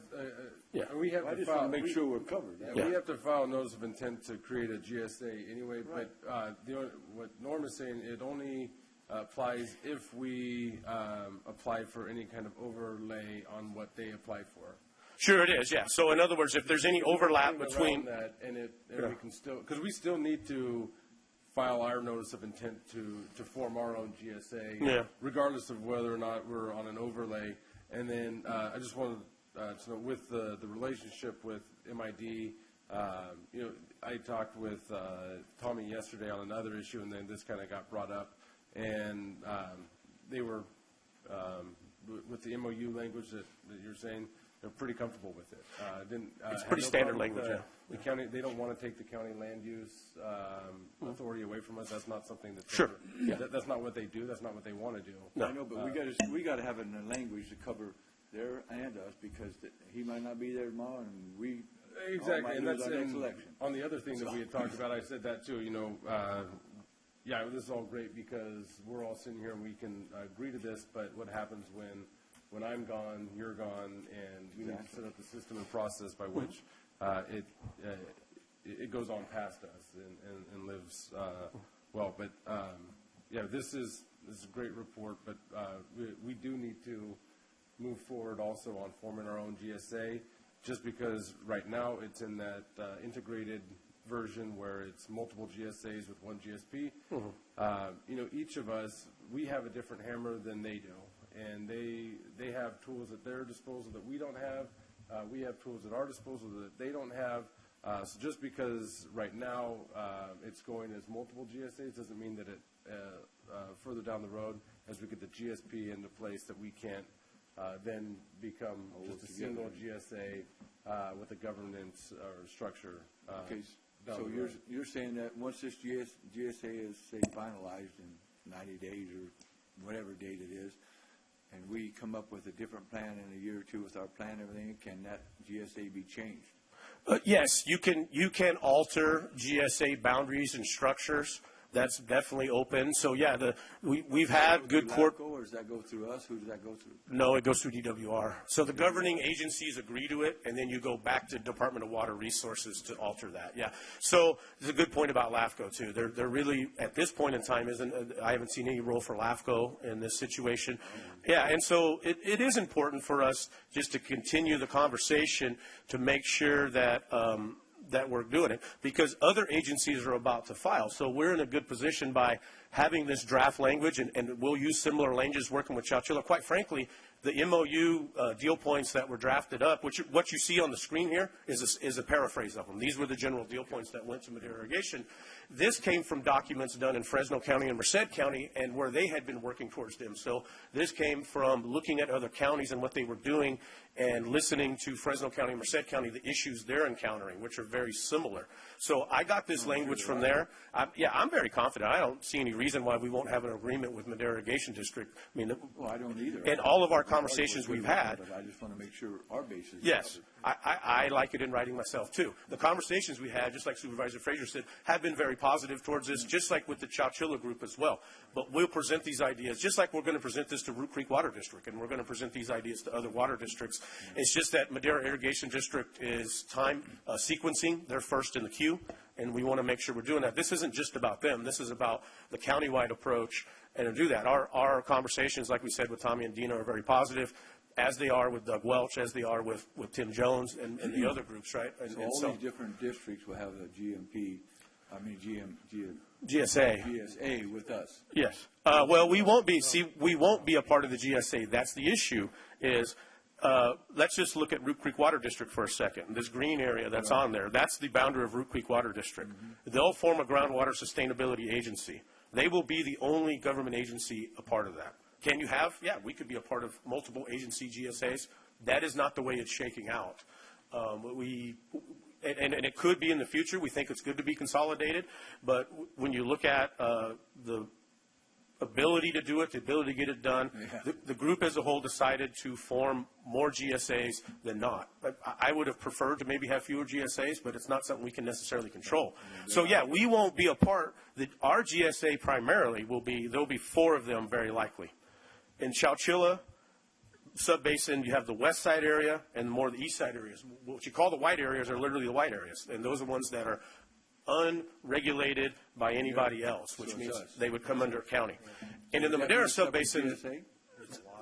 Yeah. We have I to just file, want to make sure we're covered. yeah, we have to file a notice of intent to create a GSA anyway, but what Norm is saying, it only applies if we apply for any kind of overlay on what they apply for. Sure it is, yeah. So in other words, if there's any overlap between that, and we can still, because we still need to file our notice of intent to form our own GSA, regardless of whether or not we're on an overlay. And then I just wanted to know, with the relationship with MID, I talked with Tommy yesterday on another issue, and then this kind of got brought up, and they were with the MOU language that you're saying. They're pretty comfortable with it. It's pretty standard language, yeah. The county, they don't want to take the county land use authority away from us. That's not something that sure. That's not what they do. That's not what they want to do. No. I know, but we got to have it in the language to cover there and us, because he might not be there tomorrow, and we exactly. And that's election. On the other thing that we had talked about. I said that too. Yeah, this is all great because we're all sitting here and we can agree to this. But what happens when I'm gone, you're gone, and we need to set up the system and process by which it goes on past us and lives well. But yeah, this is a great report, but we do need to move forward also on forming our own GSA, just because right now it's in that integrated version where it's multiple GSAs with one GSP. Each of us, we have a different hammer than they do. And they have tools at their disposal that we don't have. We have tools at our disposal that they don't have. So just because right now it's going as multiple GSAs doesn't mean that it further down the road, as we get the GSP into place, that we can't then become just a single GSA with a governance or structure. Okay, so you're saying that once this GSA is, say, finalized in 90 days or whatever date it is, and we come up with a different plan in a year or two with our plan and everything, can that GSA be changed? Yes, you can alter GSA boundaries and structures. That's definitely open. So yeah, we've had good court. Or does that go through us? Who does that go through? No, it goes through DWR. So the governing agencies agree to it, and then you go back to Department of Water Resources to alter that. Yeah. So there's a good point about LAFCO too. They're really at this point in time I haven't seen any role for LAFCO in this situation. Yeah, and so it is important for us just to continue the conversation to make sure that that we're doing it, because other agencies are about to file. So we're in a good position by having this draft language, and we'll use similar languages working with Chowchilla. Quite frankly, the MOU deal points that were drafted up, which what you see on the screen here is a paraphrase of them. These were the general deal points that went to Madera Irrigation. This came from documents done in Fresno County and Merced County, and where they had been working towards them. So this came from looking at other counties and what they were doing, and listening to Fresno County and Merced County, the issues they're encountering, which are very similar. So I got this language from there. I'm very confident. I don't see any reason why we won't have an agreement with Madera Irrigation District. I mean, well, I don't either. And all of our conversations we've had. But I just want to make sure our bases. Yes. I like it in writing myself, too. The conversations we had, just like Supervisor Frazier said, have been very positive towards this, just like with the Chowchilla group as well. But we'll present these ideas, just like we're going to present this to Root Creek Water District, and we're going to present these ideas to other water districts. It's just that Madera Irrigation District is time sequencing. They're first in the queue, and we want to make sure we're doing that. This isn't just about them. This is about the countywide approach, and to do that. Our conversations, like we said, with Tommy and Dina are very positive, as they are with Doug Welch, as they are with Tim Jones and the other groups, right? So all these different districts will have a GSA with us. Yes. Well, we won't be. See, we won't be a part of the GSA. That's the issue. Is let's just look at Root Creek Water District for a second. This green area that's on there, that's the boundary of Root Creek Water District. They'll form a groundwater sustainability agency. They will be the only government agency a part of that. Can you have? Yeah, we could be a part of multiple agency GSAs. That is not the way it's shaking out. And it could be in the future. We think it's good to be consolidated. But when you look at the ability to do it, the ability to get it done. The group as a whole decided to form more GSAs than not. I would have preferred to maybe have fewer GSAs, but it's not something we can necessarily control. So yeah, we won't be a part. Our GSA primarily will be, there'll be 4 of them very likely. In Chowchilla Subbasin, you have the west side area and more of the east side areas. What you call the white areas are literally the white areas, and those are the ones that are unregulated by anybody else, which means they would come under county. And in the Madera Subbasin,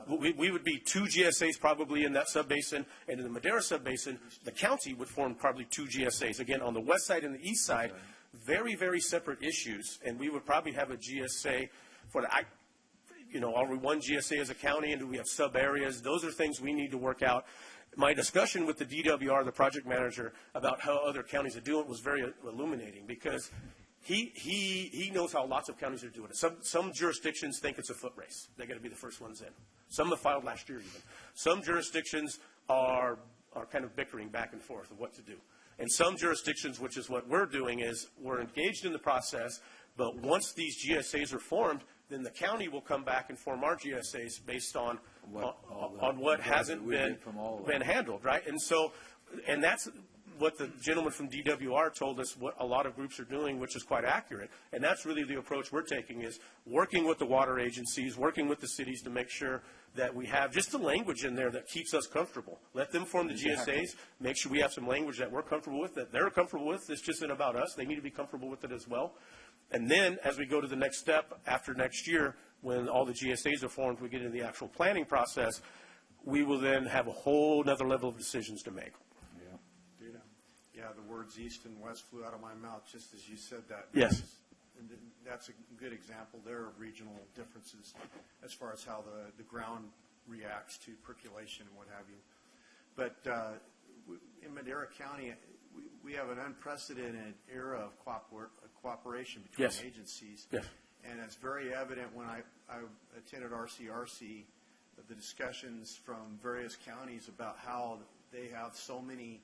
we would be 2 GSAs probably in that subbasin, and in the Madera Subbasin, the county would form probably 2 GSAs. Again, on the west side and the east side, very, very separate issues, and we would probably have a GSA for the, are we one GSA as a county, and do we have sub areas? Those are things we need to work out. My discussion with the DWR, the project manager, about how other counties are doing it was very illuminating, because he knows how lots of counties are doing it. Some jurisdictions think it's a foot race. They got to be the first ones in. Some have filed last year even. Some jurisdictions are kind of bickering back and forth of what to do. And some jurisdictions, which is what we're doing, is we're engaged in the process, but once these GSAs are formed, then the county will come back and form our GSAs based on what hasn't been handled, right? And so, and that's what the gentleman from DWR told us what a lot of groups are doing, which is quite accurate. And that's really the approach we're taking, is working with the water agencies, working with the cities to make sure that we have just the language in there that keeps us comfortable. Let them form the GSAs, make sure we have some language that we're comfortable with, that they're comfortable with. This just isn't about us. They need to be comfortable with it as well. And then, as we go to the next step, after next year, when all the GSAs are formed, we get into the actual planning process, we will then have a whole other level of decisions to make. Yeah, the words east and west flew out of my mouth just as you said that. Yes. And that's a good example there of regional differences as far as how the ground reacts to percolation and what have you. But in Madera County, we have an unprecedented era of cooperation between agencies. Yes. And it's very evident when I attended RCRC, the discussions from various counties about how they have so many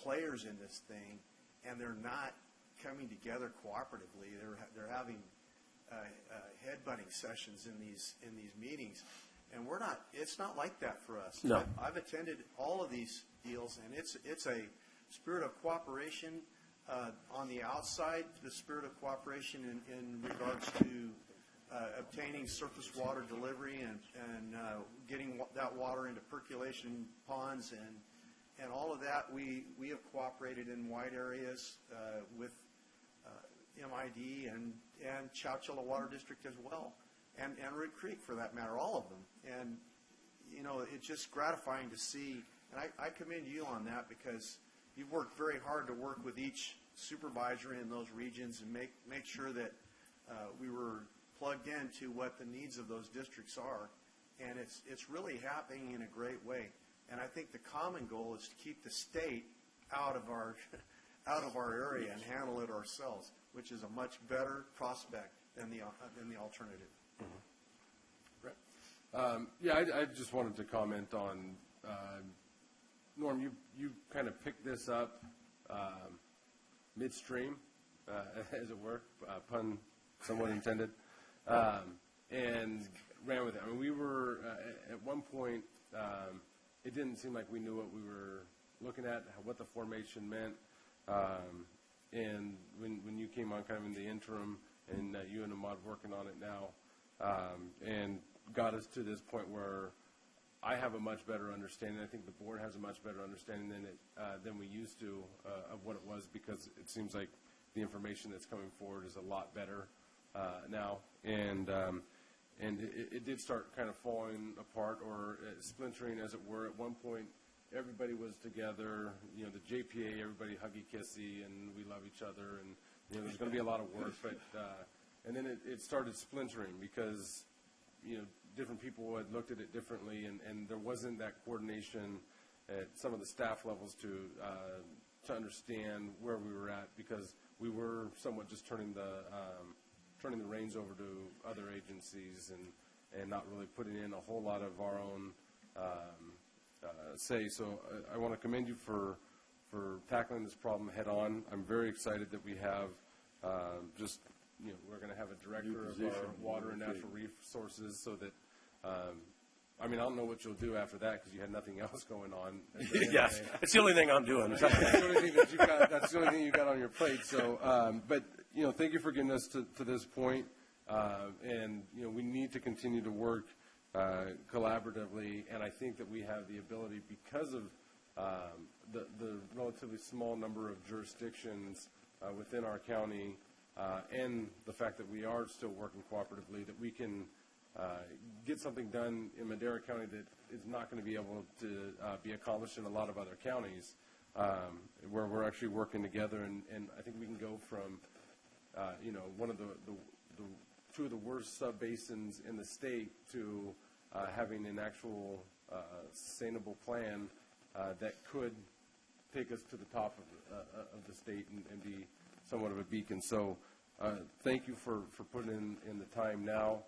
players in this thing, and they're not coming together cooperatively. They're having headbutting sessions in these meetings, and we're not. It's not like that for us. No. I've attended all of these deals, and it's a spirit of cooperation on the outside. The spirit of cooperation in regards to obtaining surface water delivery and getting that water into percolation ponds and all of that. We have cooperated in wide areas with MID and Chowchilla Water District as well, and Root Creek for that matter, all of them. And it's just gratifying to see, and I commend you on that, because you've worked very hard to work with each supervisor in those regions and make sure that we were plugged into what the needs of those districts are, and it's really happening in a great way. And I think the common goal is to keep the state out of our area and handle it ourselves, which is a much better prospect than the alternative. I just wanted to comment on Norm. You kind of picked this up midstream, as it were, pun somewhat intended, and ran with it. I mean, we were at one point. It didn't seem like we knew what we were looking at, what the formation meant. And when you came on kind of in the interim, and you and Ahmad working on it now, and got us to this point where I have a much better understanding. I think the board has a much better understanding than we used to of what it was, because it seems like the information that's coming forward is a lot better now. And it did start kind of falling apart or splintering, as it were. At one point, everybody was together. The JPA, everybody huggy-kissy, and we love each other. And there's going to be a lot of work. But and then it started splintering because different people had looked at it differently, and there wasn't that coordination at some of the staff levels to understand where we were at, because we were somewhat just turning the reins over to other agencies and not really putting in a whole lot of our own say. So I want to commend you for tackling this problem head on. I'm very excited that we have just we're going to have a director of our water and natural resources so that, I mean, I don't know what you'll do after that because you had nothing else going on. Yes, it's the only thing I'm doing. That's the only thing that you got. That's the only thing you got on your plate. So, but thank you for getting us to this point. And we need to continue to work collaboratively. And I think that we have the ability because of the relatively small number of jurisdictions within our county and the fact that we are still working cooperatively that we can get something done in Madera County that is not going to be able to be accomplished in a lot of other counties where we're actually working together. And I think we can go from, one of the two of the worst sub-basins in the state to having an actual sustainable plan that could take us to the top of the state and be somewhat of a beacon. So thank you for putting in the time now.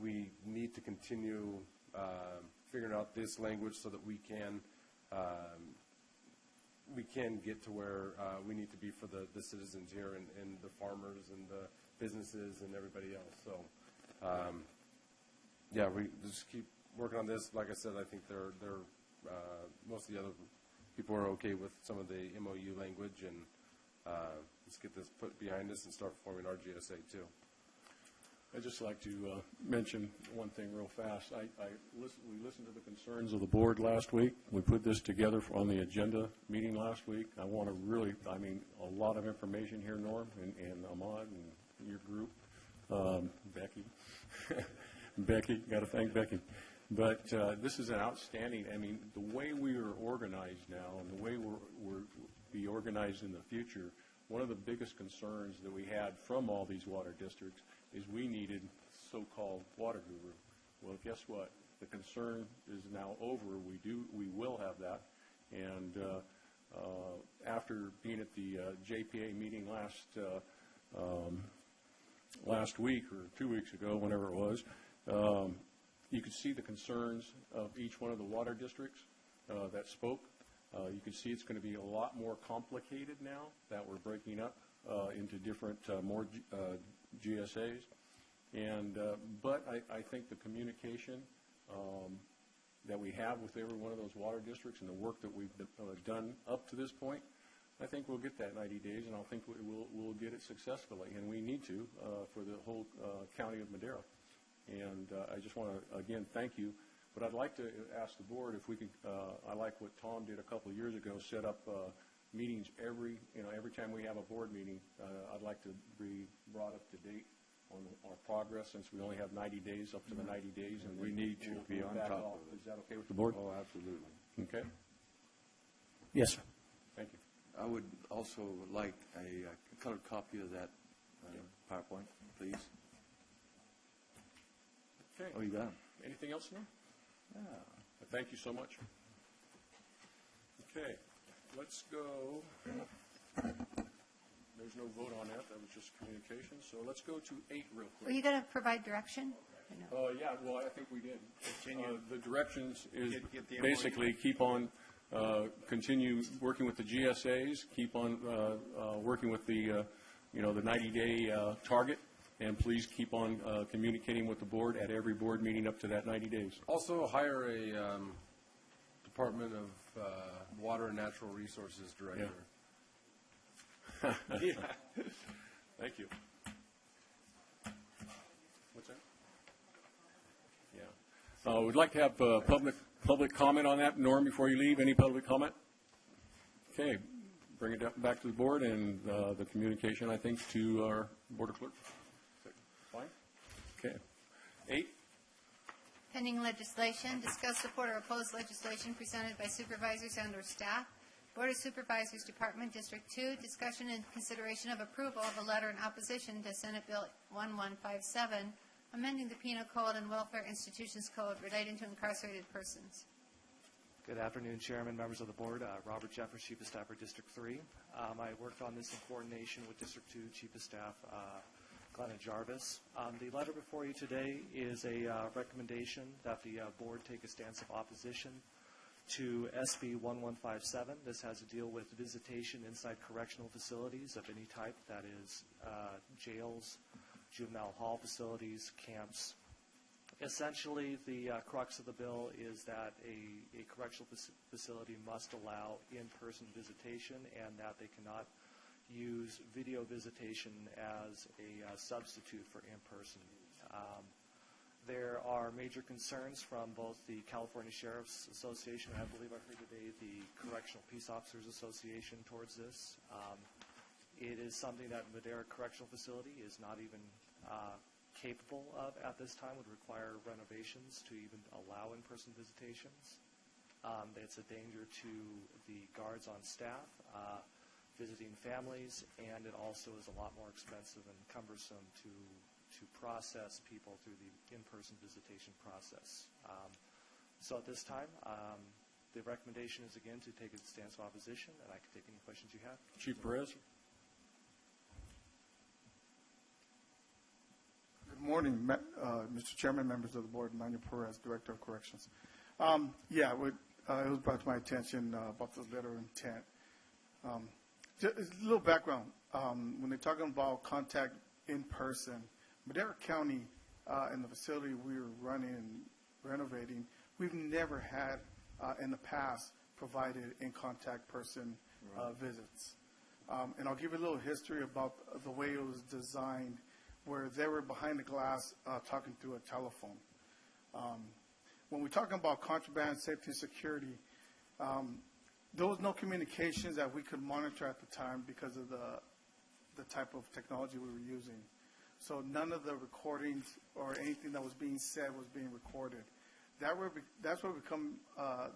We need to continue figuring out this language so that we can get to where we need to be for the citizens here and the farmers and the businesses and everybody else. So, yeah, we just keep working on this. Like I said, I think they're most of the other people are okay with some of the MOU language, and let's get this put behind us and start forming our GSA too. I'd just like to mention one thing real fast. We listened to the concerns of the board last week. We put this together on the agenda meeting last week. I want to really, a lot of information here, Norm, and Ahmad and your group. Becky. Becky, got to thank Becky. But this is an outstanding, the way we are organized now and the way we're be organized in the future, one of the biggest concerns that we had from all these water districts is we needed so-called water guru. Well, guess what? The concern is now over. We will have that. And after being at the JPA meeting last week or 2 weeks ago, whenever it was, you could see the concerns of each one of the water districts that spoke. You can see it's going to be a lot more complicated now that we're breaking up into different, more GSAs. And but I think the communication that we have with every one of those water districts and the work that we've done up to this point, I think we'll get that 90 days, and I think we'll get it successfully, and we need to for the whole county of Madera. And I just want to, again, thank you. But I'd like to ask the board if we could, I like what Tom did a couple of years ago, set up meetings every time we have a board meeting. I'd like to be brought up to date on our progress, since we only have 90 days, up to the 90 days, and we need to be on top of it. Is that okay with the board? Oh, absolutely. Okay. Yes, sir. Thank you. I would also like a colored copy of that PowerPoint, please. Okay. Oh, you got it. Anything else, Norm? Yeah. Thank you so much. Okay, let's go. There's no vote on that. That was just communication. So let's go to 8 real quick. Were you going to provide direction? Yeah, well, I think we did. The directions is Get the basically keep on, continue working with the GSAs, keep on working with the, the 90-day target, and please keep on communicating with the board at every board meeting up to that 90 days. Also hire a Department of Water and Natural Resources director. Yeah. Yeah. Thank you. What's that? Yeah. We'd like to have public comment on that. Norm, before you leave, any public comment? Okay. Bring it back to the board and the communication, I think, to our board of clerks. Fine? Okay. 8. Pending legislation, discuss, support, or oppose legislation presented by supervisors and/or staff. Board of Supervisors, Department, District 2, discussion and consideration of approval of a letter in opposition to Senate Bill 1157, amending the Penal Code and Welfare Institutions Code relating to incarcerated persons. Good afternoon, Chairman, members of the board. Robert Jeffers, Chief of Staff for District 3. I worked on this in coordination with District 2 Chief of Staff Glenna Jarvis. The letter before you today is a recommendation that the board take a stance of opposition to SB 1157. This has to deal with visitation inside correctional facilities of any type, that is jails, juvenile hall facilities, camps. Essentially, the crux of the bill is that a correctional facility must allow in-person visitation and that they cannot use video visitation as a substitute for in-person. There are major concerns from both the California Sheriff's Association, and I believe I heard today the Correctional Peace Officers Association towards this. It is something that Madera Correctional Facility is not even capable of at this time, would require renovations to even allow in-person visitations. It's a danger to the guards on staff, visiting families, and it also is a lot more expensive and cumbersome to process people through the in-person visitation process. So at this time, the recommendation is again to take a stance of opposition, and I can take any questions you have. Chief Perez. Good morning, Mr. Chairman, members of the board. Manuel Perez, Director of Corrections. It was brought to my attention about the letter of intent. Just a little background. When they're talking about contact in person, Madera County and the facility we were running and renovating, we've never had in the past provided in-contact person visits. And I'll give you a little history about the way it was designed, where they were behind the glass talking through a telephone. When we're talking about contraband, safety, and security, there was no communications that we could monitor at the time because of the type of technology we were using. So none of the recordings or anything that was being said was being recorded. That's where we become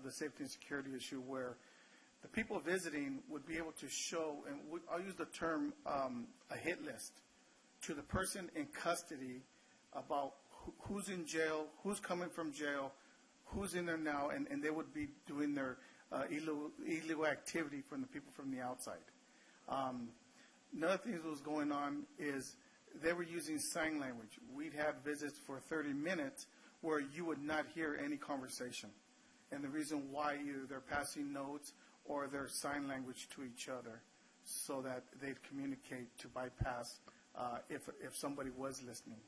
the safety and security issue, where the people visiting would be able to show, and I'll use the term a hit list, to the person in custody about who's in jail, who's coming from jail, who's in there now, and they would be doing their illegal activity from the people from the outside. Another thing that was going on is they were using sign language. We'd have visits for 30 minutes where you would not hear any conversation. And the reason why, either they're passing notes or they're sign language to each other so that they'd communicate to bypass if somebody was listening.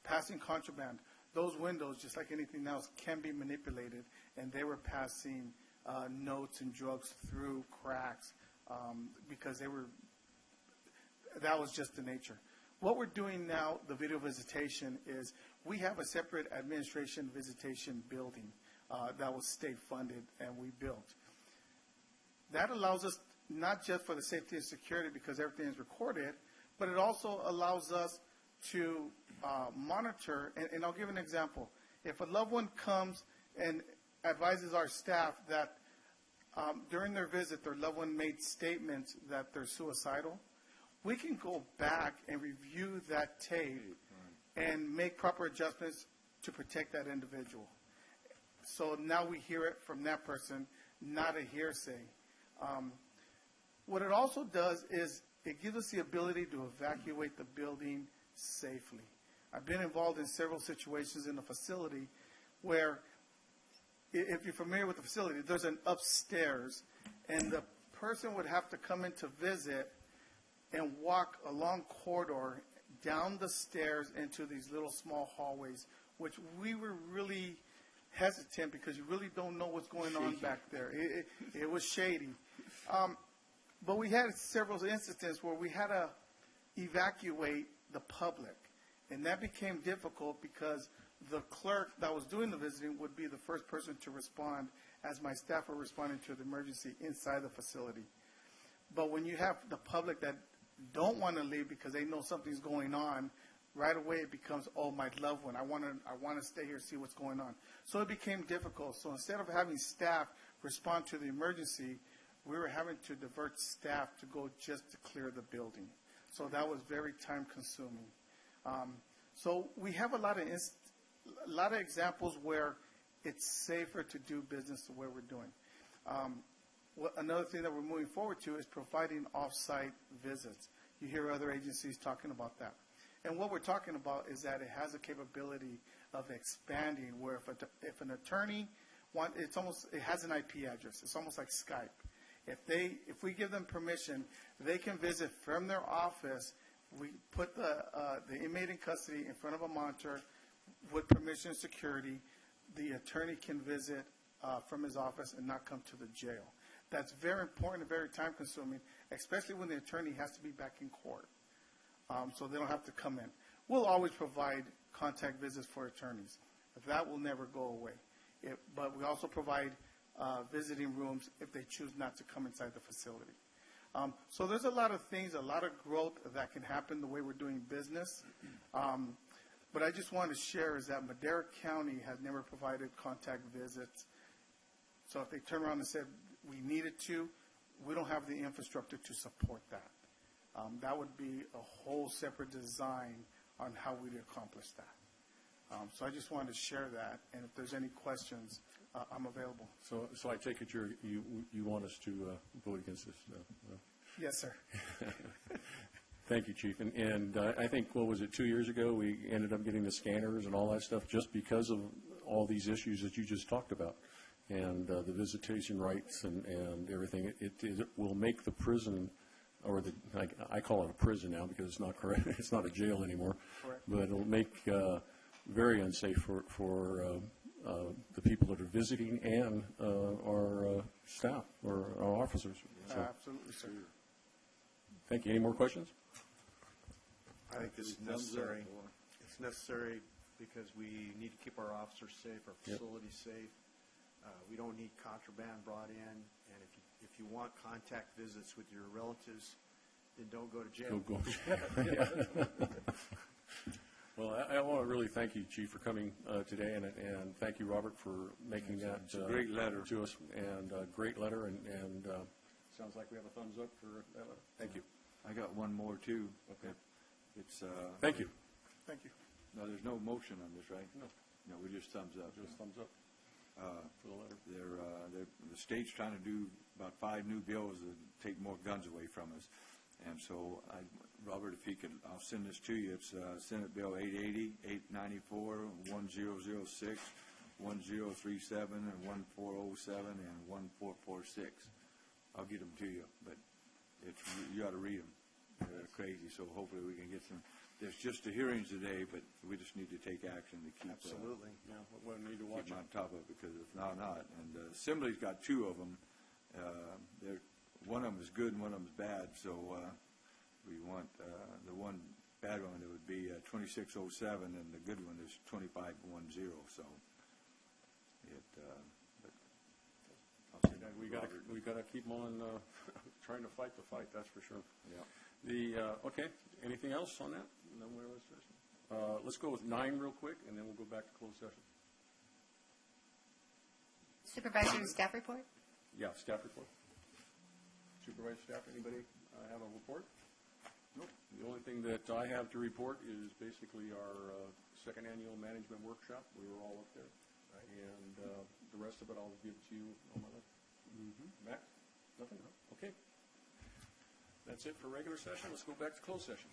Passing contraband. Those windows, just like anything else, can be manipulated, and they were passing notes and drugs through cracks because that was just the nature. What we're doing now, the video visitation, is we have a separate administration visitation building that was state funded and we built. That allows us not just for the safety and security because everything is recorded, but it also allows us to monitor, and I'll give an example. If a loved one comes and advises our staff that during their visit their loved one made statements that they're suicidal, we can go back and review that tape and make proper adjustments to protect that individual. So now we hear it from that person, not a hearsay. What it also does is it gives us the ability to evacuate the building safely. I've been involved in several situations in the facility where, if you're familiar with the facility, there's an upstairs, and the person would have to come in to visit and walk a long corridor down the stairs into these little small hallways, which we were really hesitant because you really don't know what's going on back there. It was shady. But we had several instances where we had to evacuate the public, and that became difficult because the clerk that was doing the visiting would be the first person to respond as my staff were responding to the emergency inside the facility. But when you have the public that don't want to leave because they know something's going on, right away it becomes, oh, my loved one, I want to stay here, see what's going on. So it became difficult. So instead of having staff respond to the emergency, we were having to divert staff to go just to clear the building. So that was very time consuming. So we have a lot of examples where it's safer to do business the way we're doing. Another thing that we're moving forward to is providing off-site visits. You hear other agencies talking about that. And what we're talking about is that it has a capability of expanding where if an attorney it has an IP address. It's almost like Skype. If we give them permission, they can visit from their office. We put the inmate in custody in front of a monitor with permission and security. The attorney can visit from his office and not come to the jail. That's very important and very time consuming, especially when the attorney has to be back in court. So they don't have to come in. We'll always provide contact visits for attorneys. That will never go away. But we also provide visiting rooms if they choose not to come inside the facility. So there's a lot of things, a lot of growth that can happen the way we're doing business. But I just want to share is that Madera County has never provided contact visits. So if they turn around and said we needed to, we don't have the infrastructure to support that. That would be a whole separate design on how we'd accomplish that. So I just wanted to share that, and if there's any questions, I'm available. So I take it you want us to vote against this? Yes, sir. Thank you, Chief. And I think, what was it, 2 years ago, we ended up getting the scanners and all that stuff just because of all these issues that you just talked about, and the visitation rights and everything. It will make the prison, or I call it a prison now because it's not correct. It's not a jail anymore. Correct. But it'll make very unsafe for the people that are visiting and our staff or our officers. So, Absolutely, sir. thank you. Any more questions? I think this is necessary. It's necessary because we need to keep our officers safe, our facilities safe. We don't need contraband brought in, and if you want contact visits with your relatives, then don't go to jail. Go to jail. Well, I want to really thank you, Chief, for coming today, and thank you, Robert, for making that It's a great letter to us, and a great letter, and sounds like we have a thumbs up for that letter. Thank you. I got one more, too. Okay. It's, Thank you. Thank you. no, there's no motion on this, right? No. No, we just thumbs up. Just thumbs up for the letter. The state's trying to do about 5 new bills that take more guns away from us. And so, Robert, if you could, I'll send this to you. It's Senate Bill 880, 894, 1006, 1037, and 1407, and 1446. I'll get them to you, but you ought to read them. They're crazy, so hopefully we can get some. There's just the hearings today, but we just need to take action to keep. Absolutely. Yeah, we need to watch keep on top of it, because if not. And the Assembly's got 2 of them. One of them is good and one of them is bad, so we want the one bad one, it would be 2607, and the good one is 2510. So we got to keep on trying to fight the fight. That's for sure. yeah. Okay. Anything else on that? No more illustration. Let's go with 9 real quick, and then we'll go back to closed session. Supervisor staff report? Yeah, staff report. Supervisor staff, anybody have a report? Nope. The only thing that I have to report is basically our second annual management workshop. We were all up there. Right. And the rest of it I'll give to you on my list. Max? Nothing? No? Okay. That's it for regular session. Let's go back to closed session.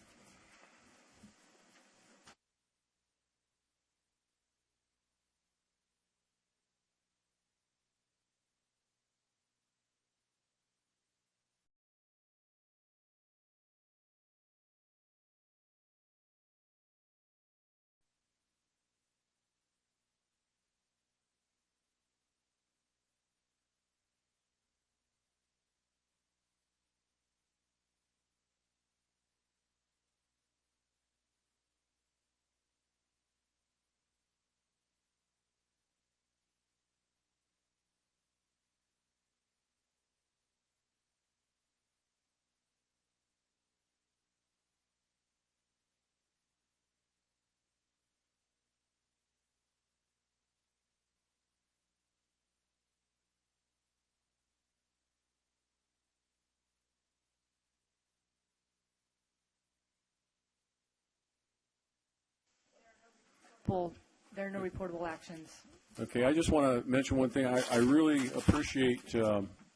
There are no reportable actions. Okay, I just want to mention one thing. I really appreciate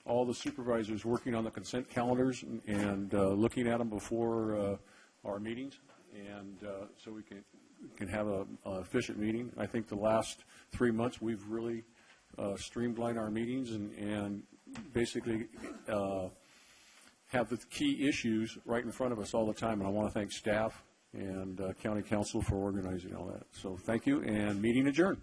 all the supervisors working on the consent calendars and looking at them before our meetings, and so we can have an efficient meeting. I think the last 3 months we've really streamline our meetings and basically have the key issues right in front of us all the time. And I want to thank staff and county council for organizing all that. So thank you, and meeting adjourned.